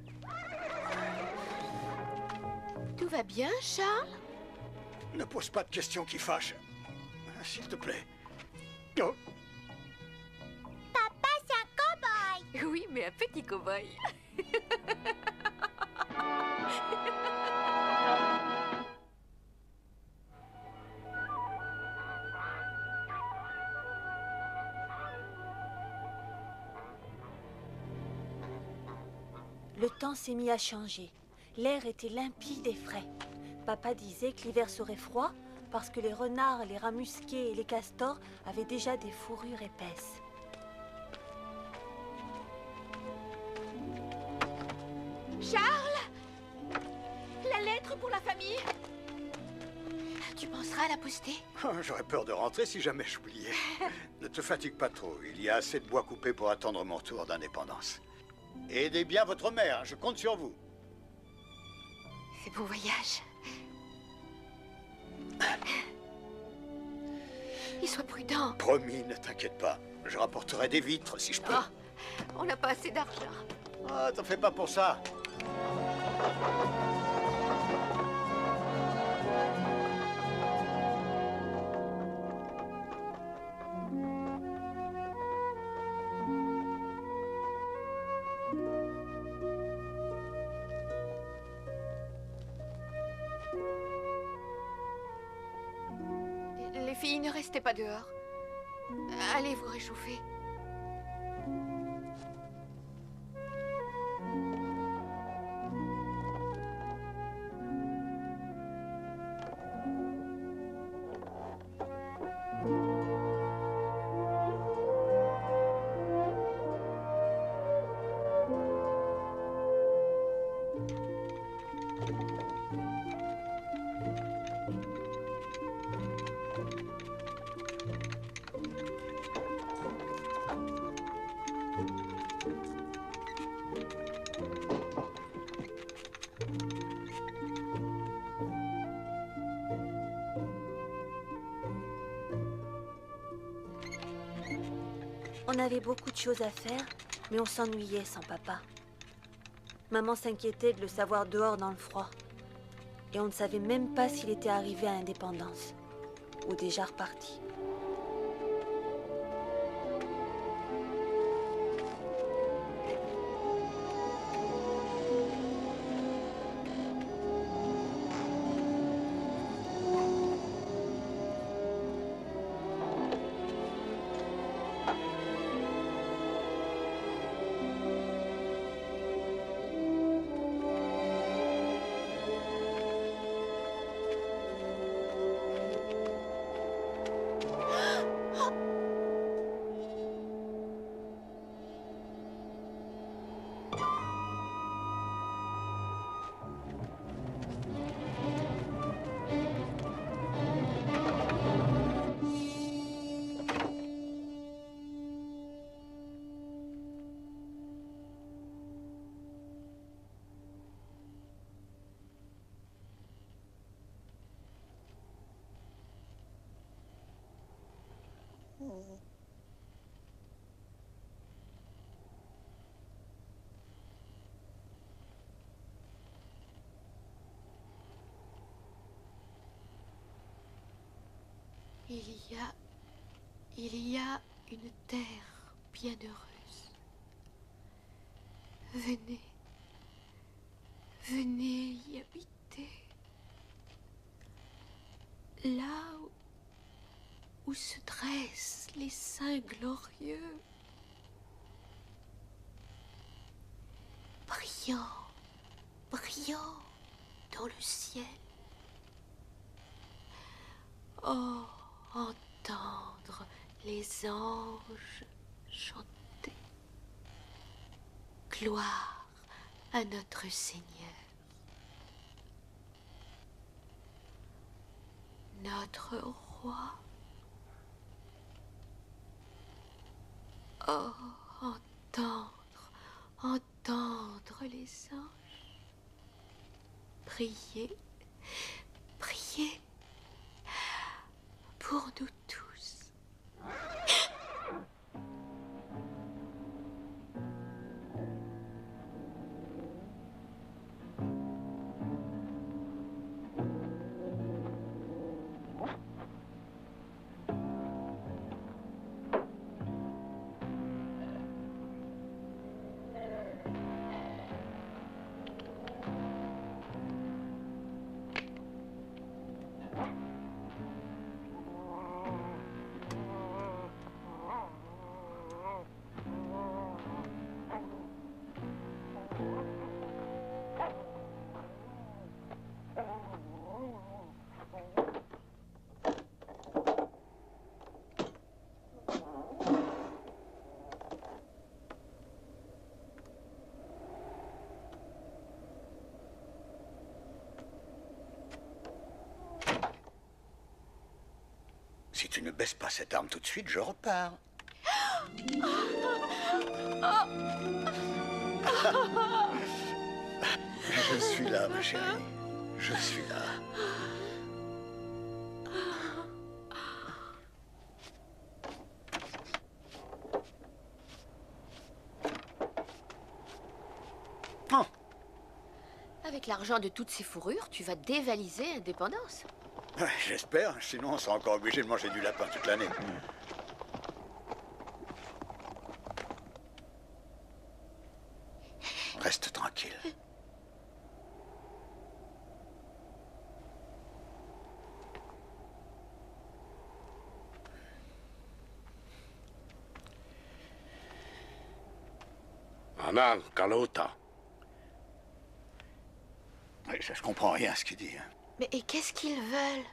Tout va bien, Charles? Ne pose pas de questions qui fâchent. S'il te plaît. Oh, Papa, c'est un cow-boy! Oui, mais un petit cow-boy. Le temps s'est mis à changer. L'air était limpide et frais. Papa disait que l'hiver serait froid parce que les renards, les rats musqués et les castors avaient déjà des fourrures épaisses. Charles! La lettre pour la famille! Tu penseras à la poster? Oh, j'aurais peur de rentrer si jamais j'oubliais. Ne te fatigue pas trop, il y a assez de bois coupé pour attendre mon tour d'indépendance. Et aidez bien votre mère, je compte sur vous. Et bon voyage. Et sois prudent. Promis, ne t'inquiète pas. Je rapporterai des vitres si je peux. Ah, on n'a pas assez d'argent. Ah, t'en fais pas pour ça. Les filles, ne restez pas dehors. Allez vous réchauffer. On avait beaucoup de choses à faire, mais on s'ennuyait sans papa. Maman s'inquiétait de le savoir dehors dans le froid. Et on ne savait même pas s'il était arrivé à Indépendance, ou déjà reparti. Il y a une terre bienheureuse. Venez, venez y habiter. Là où se dressent les saints glorieux. Brillant, brillant dans le ciel. Oh, entendre les anges chanter. Gloire à notre Seigneur. Notre roi. Oh, entendre les anges. Priez, priez pour nous tous. tu ne baisses pas cette arme tout de suite, je repars. Je suis là, ma chérie. Je suis là. Oh, Avec l'argent de toutes ces fourrures, tu vas dévaliser Indépendance. ouais, j'espère, sinon on sera encore obligé de manger du lapin toute l'année. Reste tranquille. Anna Kalota. Ouais, je comprends rien à ce qu'il dit. Hein. Mais et qu'est-ce qu'ils veulent?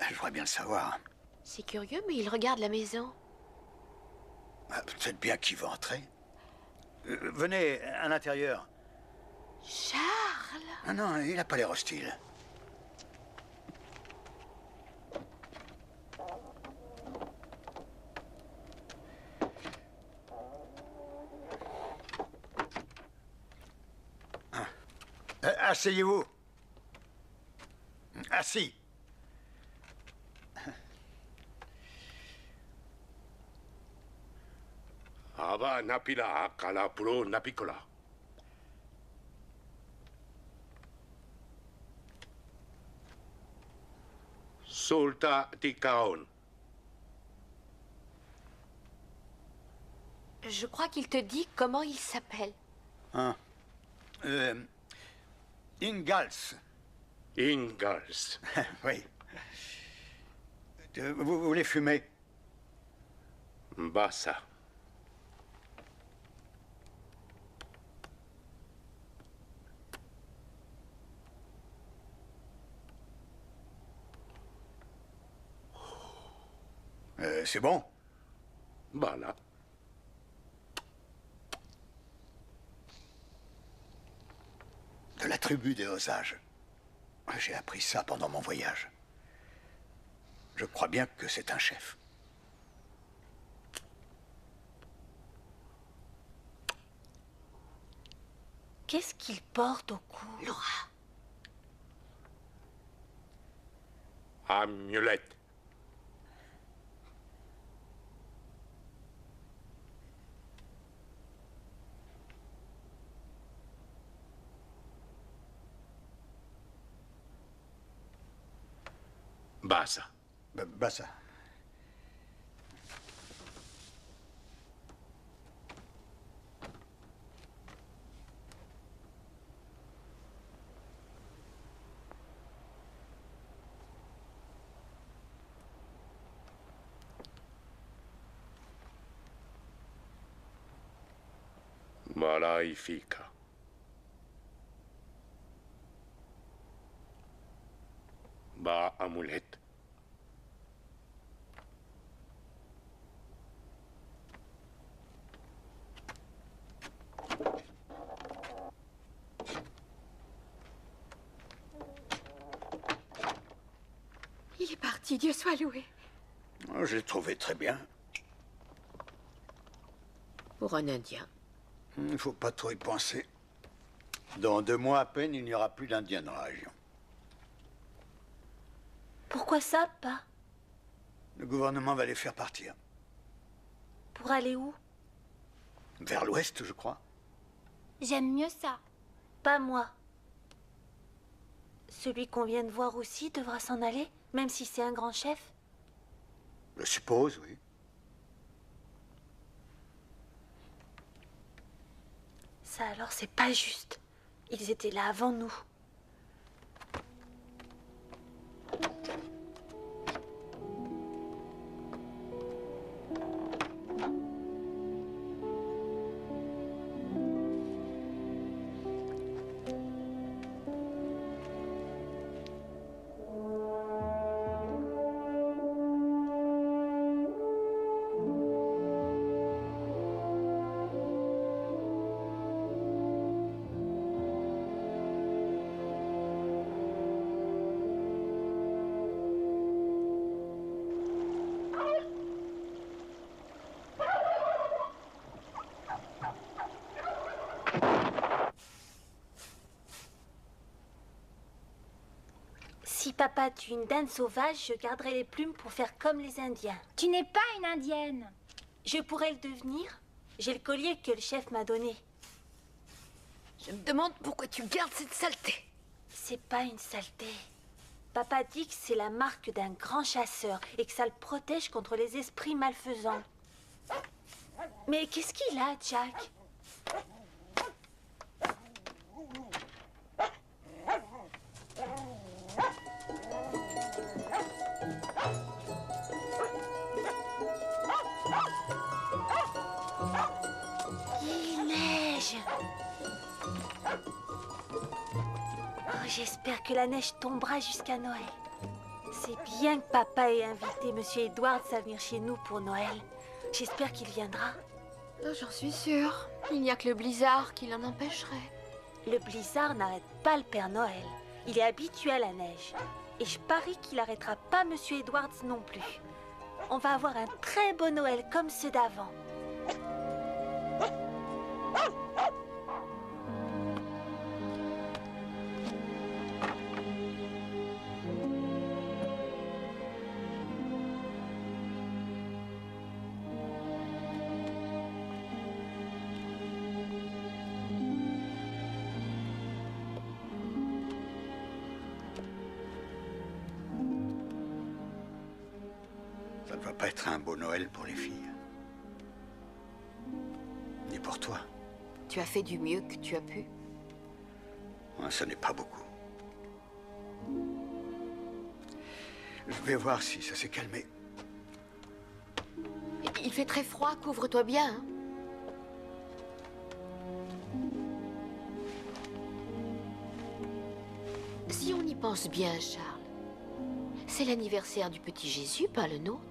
Je voudrais bien le savoir. C'est curieux, mais ils regardent la maison. Peut-être bien qu'il va entrer. Venez, à l'intérieur. Charles! Ah non, il n'a pas l'air hostile. Asseyez-vous. Assis. Ava napila kala pro napikola. Sulta tikaon. Je crois qu'il te dit comment il s'appelle. Hein. Ingalls. Ingalls. Oui. Vous voulez fumer? Basa. C'est bon? Bala. De la tribu des Osages. J'ai appris ça pendant mon voyage. Je crois bien que c'est un chef. Qu'est-ce qu'il porte au cou? Laura! Amulette. Basa. Bassa. Malaifika. Ba amulette. Il est parti, Dieu soit loué. Oh, je l'ai trouvé très bien. Pour un Indien. Il ne faut pas trop y penser. Dans 2 mois à peine, il n'y aura plus d'Indiens dans la région. Pourquoi ça, pas? Le gouvernement va les faire partir. Pour aller où? Vers l'ouest, je crois. J'aime mieux ça. Pas moi. Celui qu'on vient de voir aussi devra s'en aller, même si c'est un grand chef. Je suppose, oui. Ça alors, c'est pas juste. Ils étaient là avant nous. papa tue une dinde sauvage, je garderai les plumes pour faire comme les Indiens. Tu n'es pas une indienne. Je pourrais le devenir. J'ai le collier que le chef m'a donné. Je me demande pourquoi tu gardes cette saleté. C'est pas une saleté. Papa dit que c'est la marque d'un grand chasseur et que ça le protège contre les esprits malfaisants. Mais qu'est-ce qu'il a, Jack? Il neige. Oh, j'espère que la neige tombera jusqu'à Noël. C'est bien que papa ait invité Monsieur Edwards à venir chez nous pour Noël. J'espère qu'il viendra. Oh, j'en suis sûre. Il n'y a que le blizzard qui l'en empêcherait. Le blizzard n'arrête pas le Père Noël. Il est habitué à la neige. Et je parie qu'il n'arrêtera pas Monsieur Edwards non plus. On va avoir un très beau Noël comme ceux d'avant. Ça ne va pas être un beau Noël pour les filles. Ni pour toi. Tu as fait du mieux que tu as pu. Ouais, ce n'est pas beaucoup. Je vais voir si ça s'est calmé. Il fait très froid, couvre-toi bien. Hein. Si on y pense bien, Charles, c'est l'anniversaire du petit Jésus, pas le nôtre.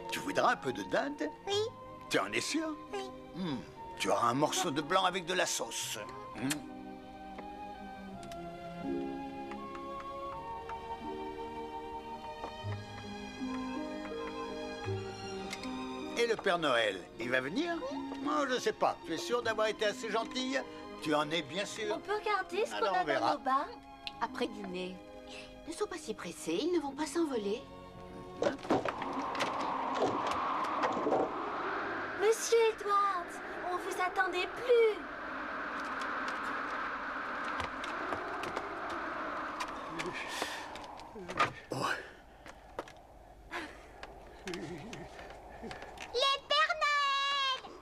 Tu voudras un peu de dinde? Oui. Tu en es sûr? Oui. Tu auras un morceau de blanc avec de la sauce. Et le Père Noël, il va venir? Oh, je sais pas. Tu es sûr d'avoir été assez gentille? Tu en es bien sûr? On peut regarder ce qu'on Alors, a on verra. dans nos bas? Après dîner. Ne sois pas si pressés, ils ne vont pas s'envoler. Monsieur Edwards, on vous attendait plus. Les Pères Noël!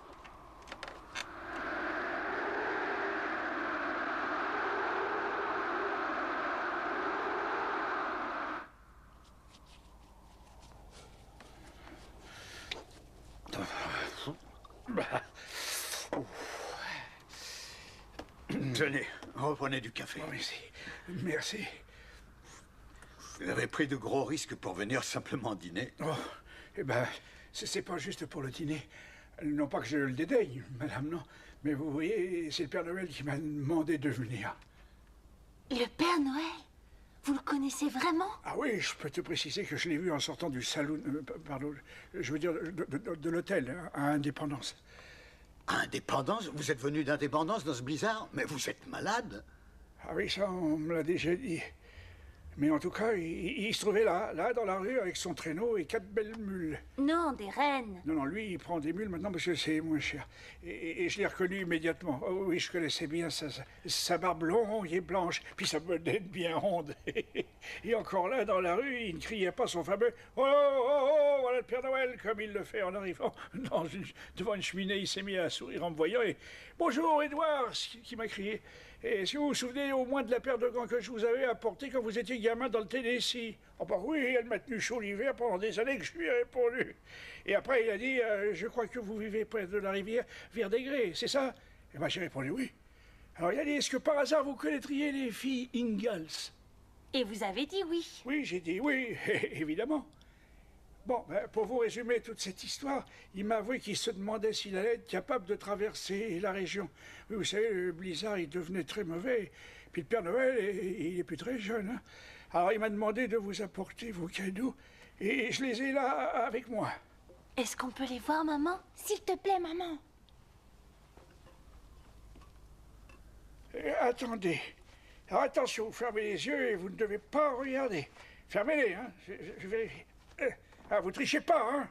Tenez, reprenez du café. Oh, merci. Merci. Vous avez pris de gros risques pour venir simplement dîner. Oh, eh ben, c'est pas juste pour le dîner. Non pas que je le dédaigne, madame, non. Mais vous voyez, c'est le Père Noël qui m'a demandé de venir. Le Père Noël? Vous le connaissez vraiment? Ah oui, je peux te préciser que je l'ai vu en sortant du salon... pardon, je veux dire de l'hôtel, hein, à Indépendance. Indépendance? Vous êtes venu d'Indépendance dans ce blizzard? Mais vous êtes malade? Ah oui, ça, on me l'a déjà dit. Mais en tout cas, il se trouvait là, dans la rue, avec son traîneau et 4 belles mules. Non, des rennes. Non, lui, il prend des mules maintenant parce que c'est moins cher. Et je l'ai reconnu immédiatement. Oh, oui, je connaissais bien sa barbe longue et blanche, puis sa bedaine bien ronde. Et encore là, dans la rue, il ne criait pas son fameux « Oh, oh, oh, voilà le Père Noël !» comme il le fait en arrivant devant une cheminée. Il s'est mis à sourire en me voyant et « Bonjour, Édouard !» qui m'a crié. Et si vous vous souvenez au moins de la paire de gants que je vous avais apportée quand vous étiez gamin dans le Tennessee. Oh bah oui, elle m'a tenu chaud l'hiver pendant des années que je lui ai répondu. Et après, il a dit, je crois que vous vivez près de la rivière Verdegré, c'est ça? Et ben j'ai répondu oui. Alors il a dit, est-ce que par hasard vous connaîtriez les filles Ingalls? Et vous avez dit oui. Oui, j'ai dit oui, évidemment. Bon, ben, pour vous résumer toute cette histoire, il m'a avoué qu'il se demandait s'il allait être capable de traverser la région. Oui, vous savez, le blizzard, il devenait très mauvais. Puis le Père Noël, il est plus très jeune. Hein. Alors il m'a demandé de vous apporter vos cadeaux, et je les ai là avec moi. Est-ce qu'on peut les voir, maman? S'il te plaît, maman. Attendez. Alors attention, vous fermez les yeux et vous ne devez pas regarder. Fermez-les, hein. Je vérifie. Ah, vous trichez pas, hein?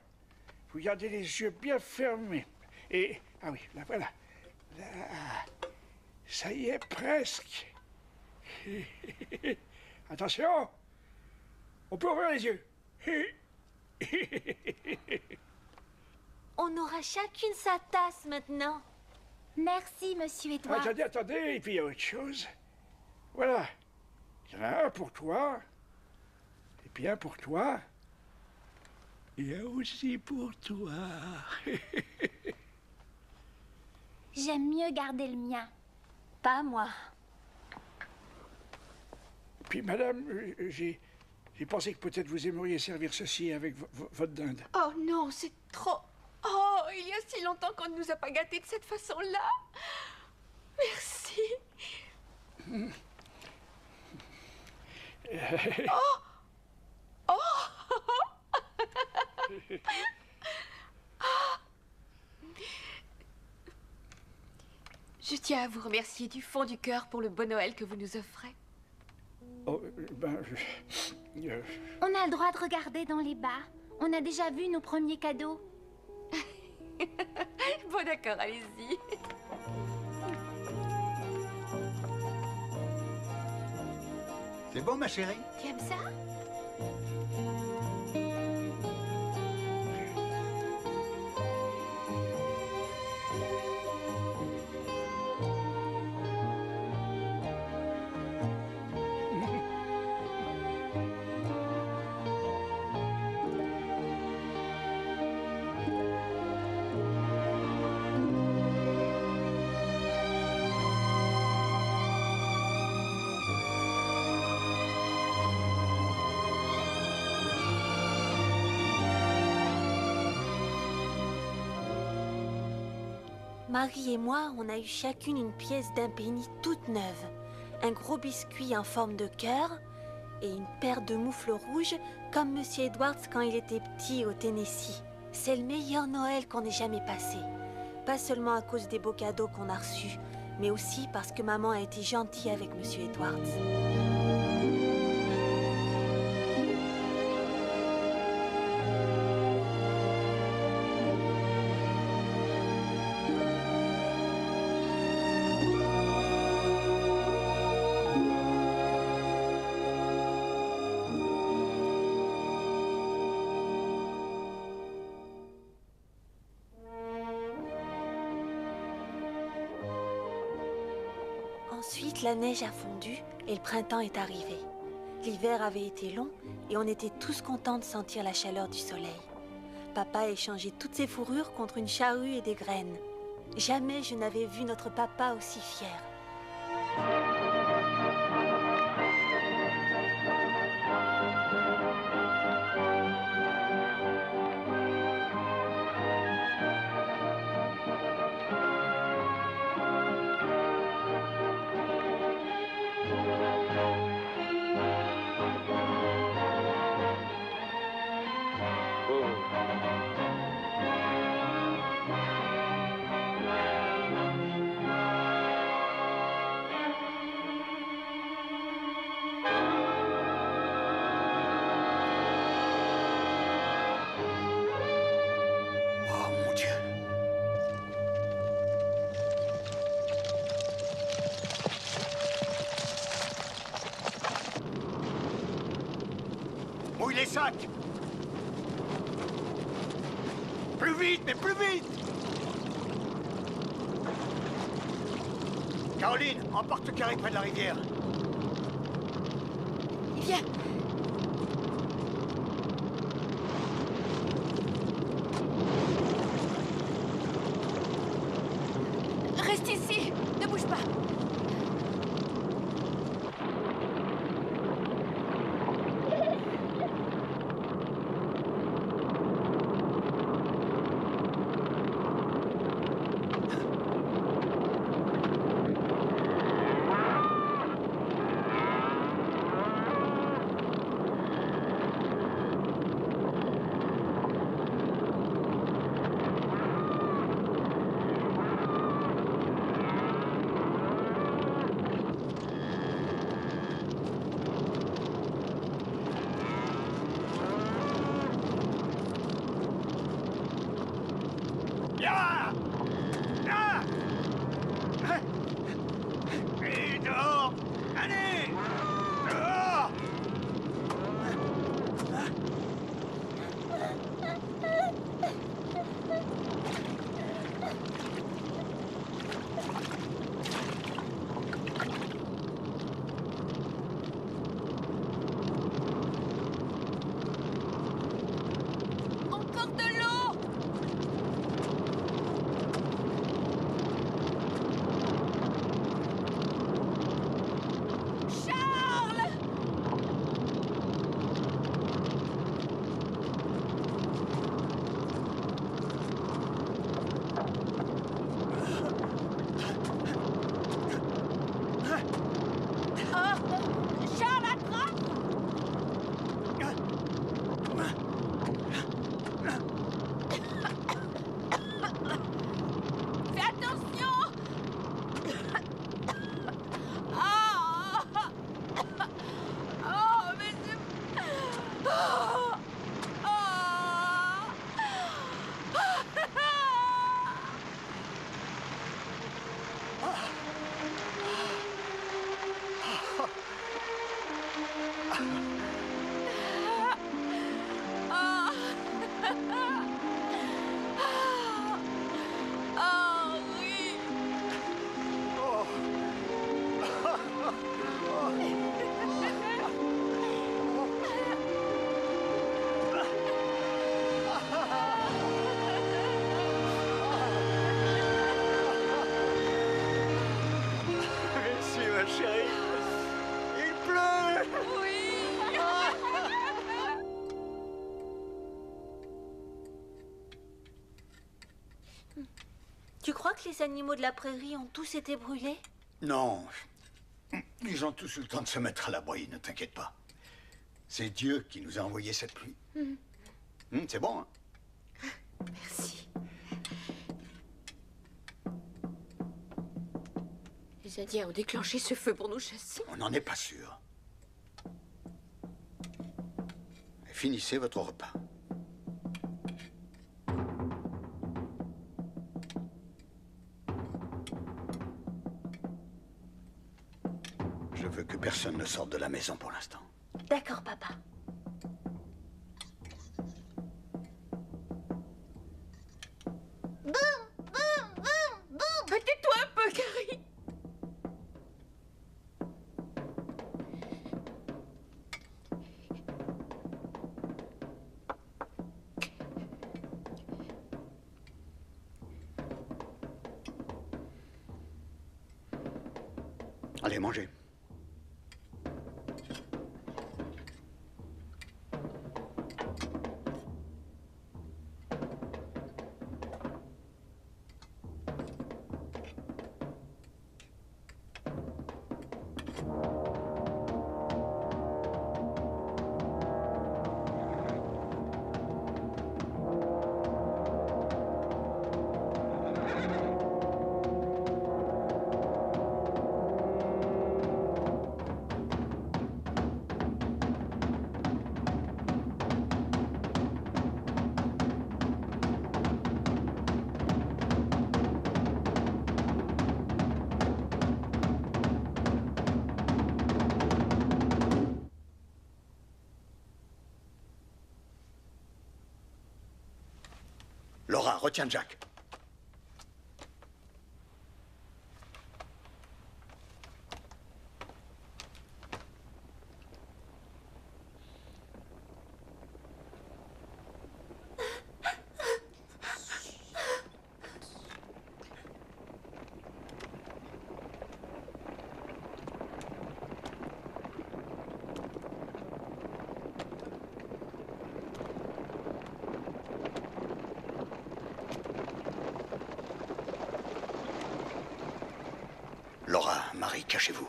Vous gardez les yeux bien fermés. Et... Ah oui, là, voilà. Là... Ça y est, presque. Attention! On peut ouvrir les yeux. On aura chacune sa tasse maintenant. Merci, monsieur Edward. Attendez, et puis il y a autre chose. Voilà. Il y en a un pour toi. Et puis un pour toi. Et un aussi pour toi. J'aime mieux garder le mien. Pas moi. Puis madame, j'ai pensé que peut-être vous aimeriez servir ceci avec votre dinde. Oh non, c'est trop... Oh, il y a si longtemps qu'on ne nous a pas gâtés de cette façon-là. Merci. Oh! Oh! Je tiens à vous remercier du fond du cœur pour le beau Noël que vous nous offrez. Oh, ben... On a le droit de regarder dans les bas. On a déjà vu nos premiers cadeaux. Bon d'accord, allez-y. C'est bon, ma chérie? Tu aimes ça? Marie et moi, on a eu chacune une pièce d'un penny toute neuve, un gros biscuit en forme de cœur et une paire de moufles rouges comme Monsieur Edwards quand il était petit au Tennessee. C'est le meilleur Noël qu'on ait jamais passé. Pas seulement à cause des beaux cadeaux qu'on a reçus, mais aussi parce que maman a été gentille avec Monsieur Edwards. Ensuite, la neige a fondu et le printemps est arrivé. L'hiver avait été long et on était tous contents de sentir la chaleur du soleil. Papa a échangé toutes ses fourrures contre une charrue et des graines. Jamais je n'avais vu notre papa aussi fier. sac! Plus vite, mais plus vite! Caroline, emporte le carré près de la rivière. Viens. Reste ici, ne bouge pas. Et dehors! Allez! Dehors! Encore de l'eau! Charles! Charles, attrape! Fais attention! Ah! Oh, mais c'est... Ah! Ah! Ah! Ah, oui! Merci, ma chérie. Il pleut! Oui! Tu crois que les animaux de la prairie ont tous été brûlés? Non. Ils ont tous eu le temps de se mettre à l'abri, ne t'inquiète pas. C'est Dieu qui nous a envoyé cette pluie. C'est bon, hein? Merci. Les Indiens ont déclenché ce feu pour nous chasser. On n'en est pas sûr. Finissez votre repas. Je veux que personne ne sorte de la maison pour l'instant. D'accord, papa. Tais-toi un peu, Carrie. Allez, mangez. retiens Jack. Laura, Marie, cachez-vous.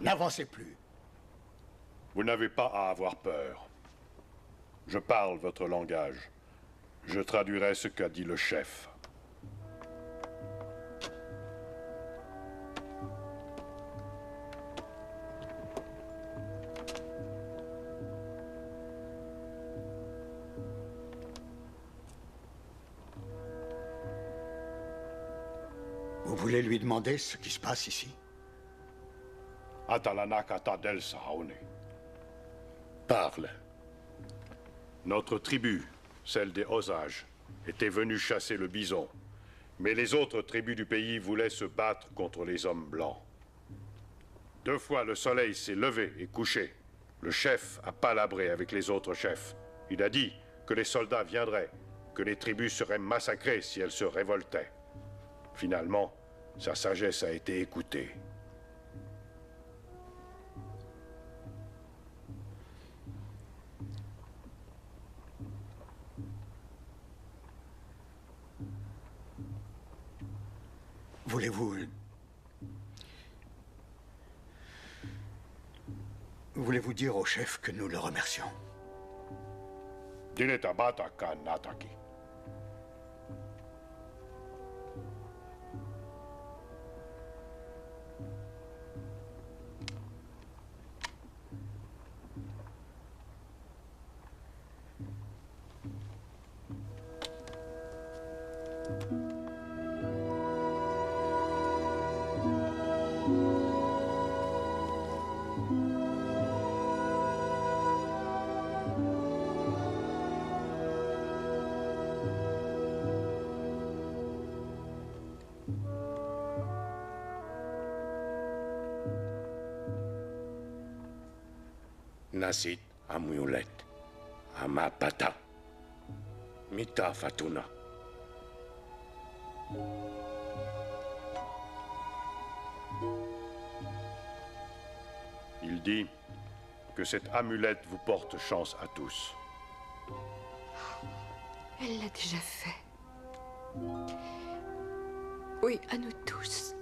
N'avancez plus. Vous n'avez pas à avoir peur. Je parle votre langage. Je traduirai ce qu'a dit le chef. Vous voulez lui demander ce qui se passe ici? Atalanaka del Sahaone. Parle. Notre tribu, celle des Osages, était venue chasser le bison. Mais les autres tribus du pays voulaient se battre contre les hommes blancs. 2 fois le soleil s'est levé et couché. Le chef a palabré avec les autres chefs. Il a dit que les soldats viendraient, que les tribus seraient massacrées si elles se révoltaient. Finalement, sa sagesse a été écoutée. Voulez-vous dire au chef que nous le remercions? Dinetabata Kanataki. Nasit amulet. Amapata. Mita fatuna. Il dit que cette amulette vous porte chance à tous. Elle l'a déjà fait. Oui, à nous tous.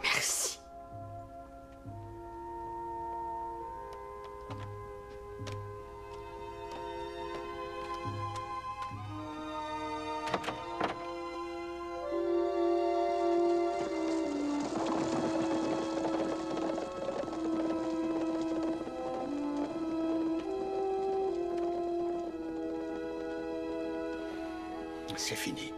Merci. C'est fini.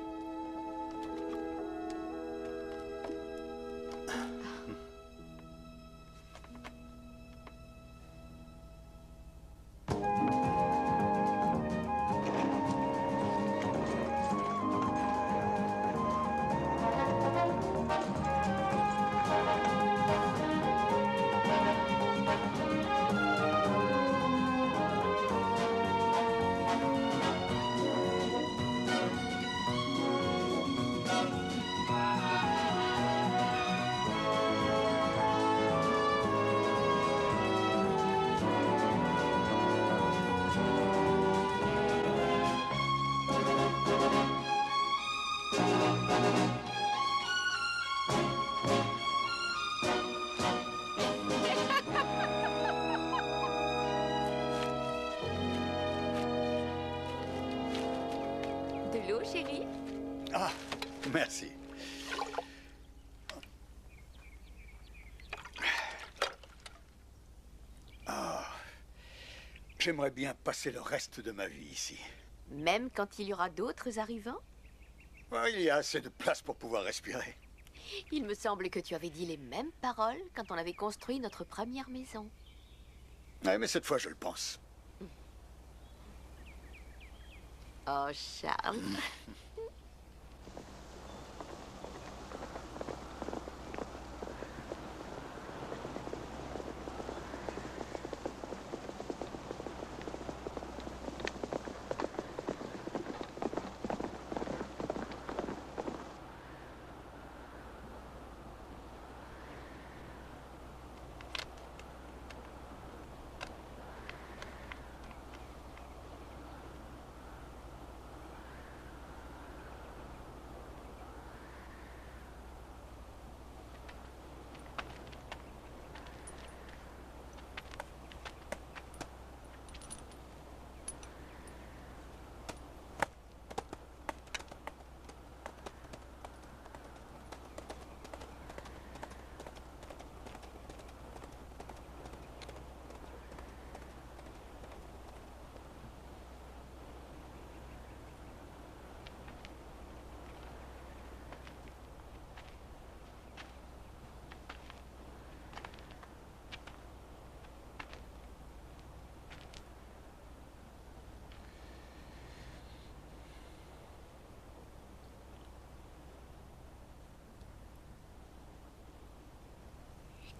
Ah, merci. Ah, j'aimerais bien passer le reste de ma vie ici. Même quand il y aura d'autres arrivants? Il y a assez de place pour pouvoir respirer. Il me semble que tu avais dit les mêmes paroles quand on avait construit notre première maison. Oui, mais cette fois, je le pense. Oh, Charles.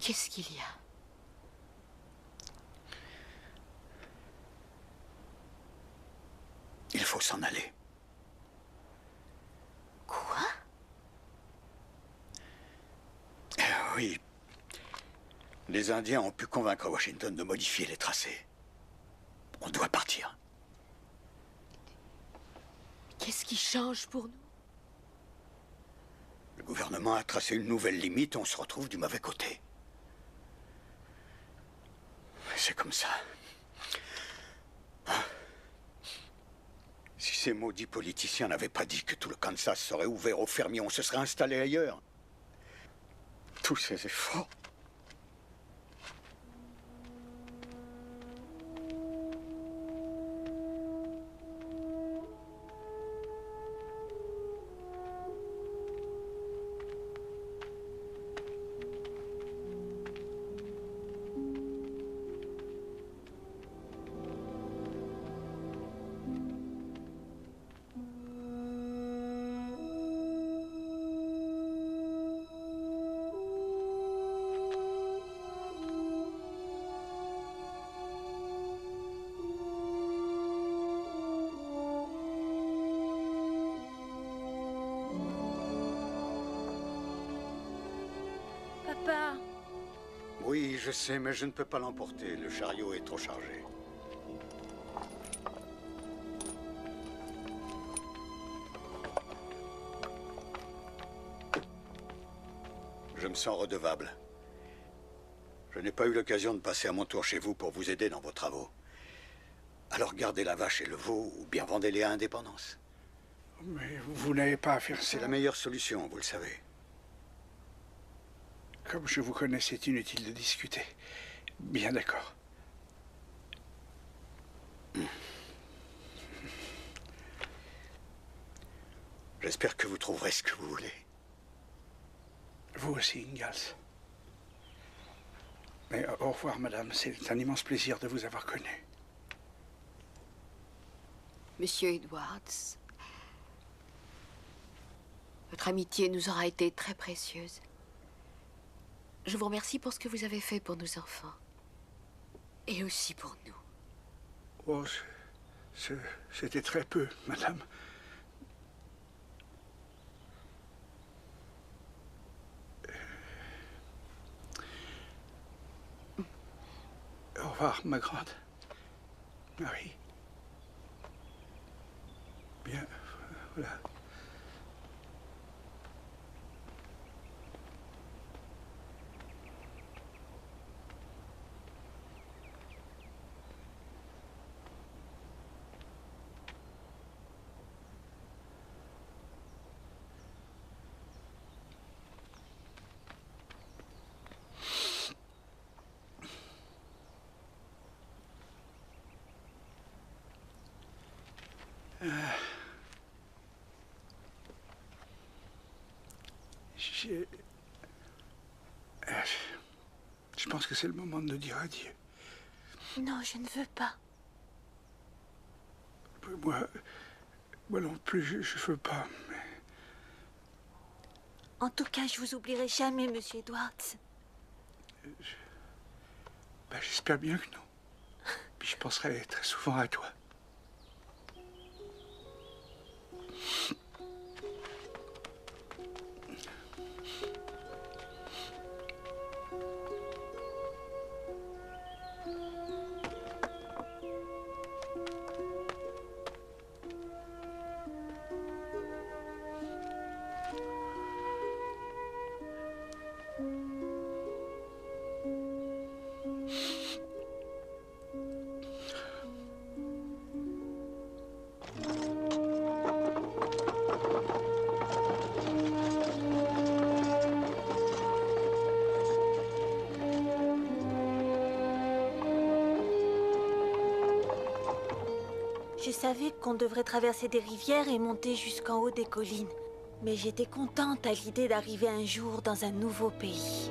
Qu'est-ce qu'il y a? Il faut s'en aller. Quoi? Oui. Les Indiens ont pu convaincre Washington de modifier les tracés. On doit partir. Qu'est-ce qui change pour nous? Le gouvernement a tracé une nouvelle limite et on se retrouve du mauvais côté. C'est comme ça. Si ces maudits politiciens n'avaient pas dit que tout le Kansas serait ouvert aux fermiers, on se serait installé ailleurs. Tous ces efforts. Papa, Oui, je sais, mais je ne peux pas l'emporter. Le chariot est trop chargé. Je me sens redevable. Je n'ai pas eu l'occasion de passer à mon tour chez vous pour vous aider dans vos travaux. Alors gardez la vache et le veau, ou bien vendez-les à Indépendance. Mais vous n'avez pas à faire ça. C'est la meilleure solution, vous le savez. Comme je vous connais, c'est inutile de discuter. Bien d'accord. J'espère que vous trouverez ce que vous voulez. Vous aussi, Ingalls. Mais au revoir, madame. C'est un immense plaisir de vous avoir connu. Monsieur Edwards, votre amitié nous aura été très précieuse. Je vous remercie pour ce que vous avez fait pour nos enfants. Et aussi pour nous. Oh, c'était très peu, madame. Au revoir, ma grande. Marie. Bien, voilà. Je pense que c'est le moment de nous dire adieu. Non, je ne veux pas. Moi non plus, je veux pas. Mais... En tout cas, je vous oublierai jamais, Monsieur Edwards. J'espère bien que non. Puis je penserai très souvent à toi. Je savais qu'on devrait traverser des rivières et monter jusqu'en haut des collines. Mais j'étais contente à l'idée d'arriver un jour dans un nouveau pays.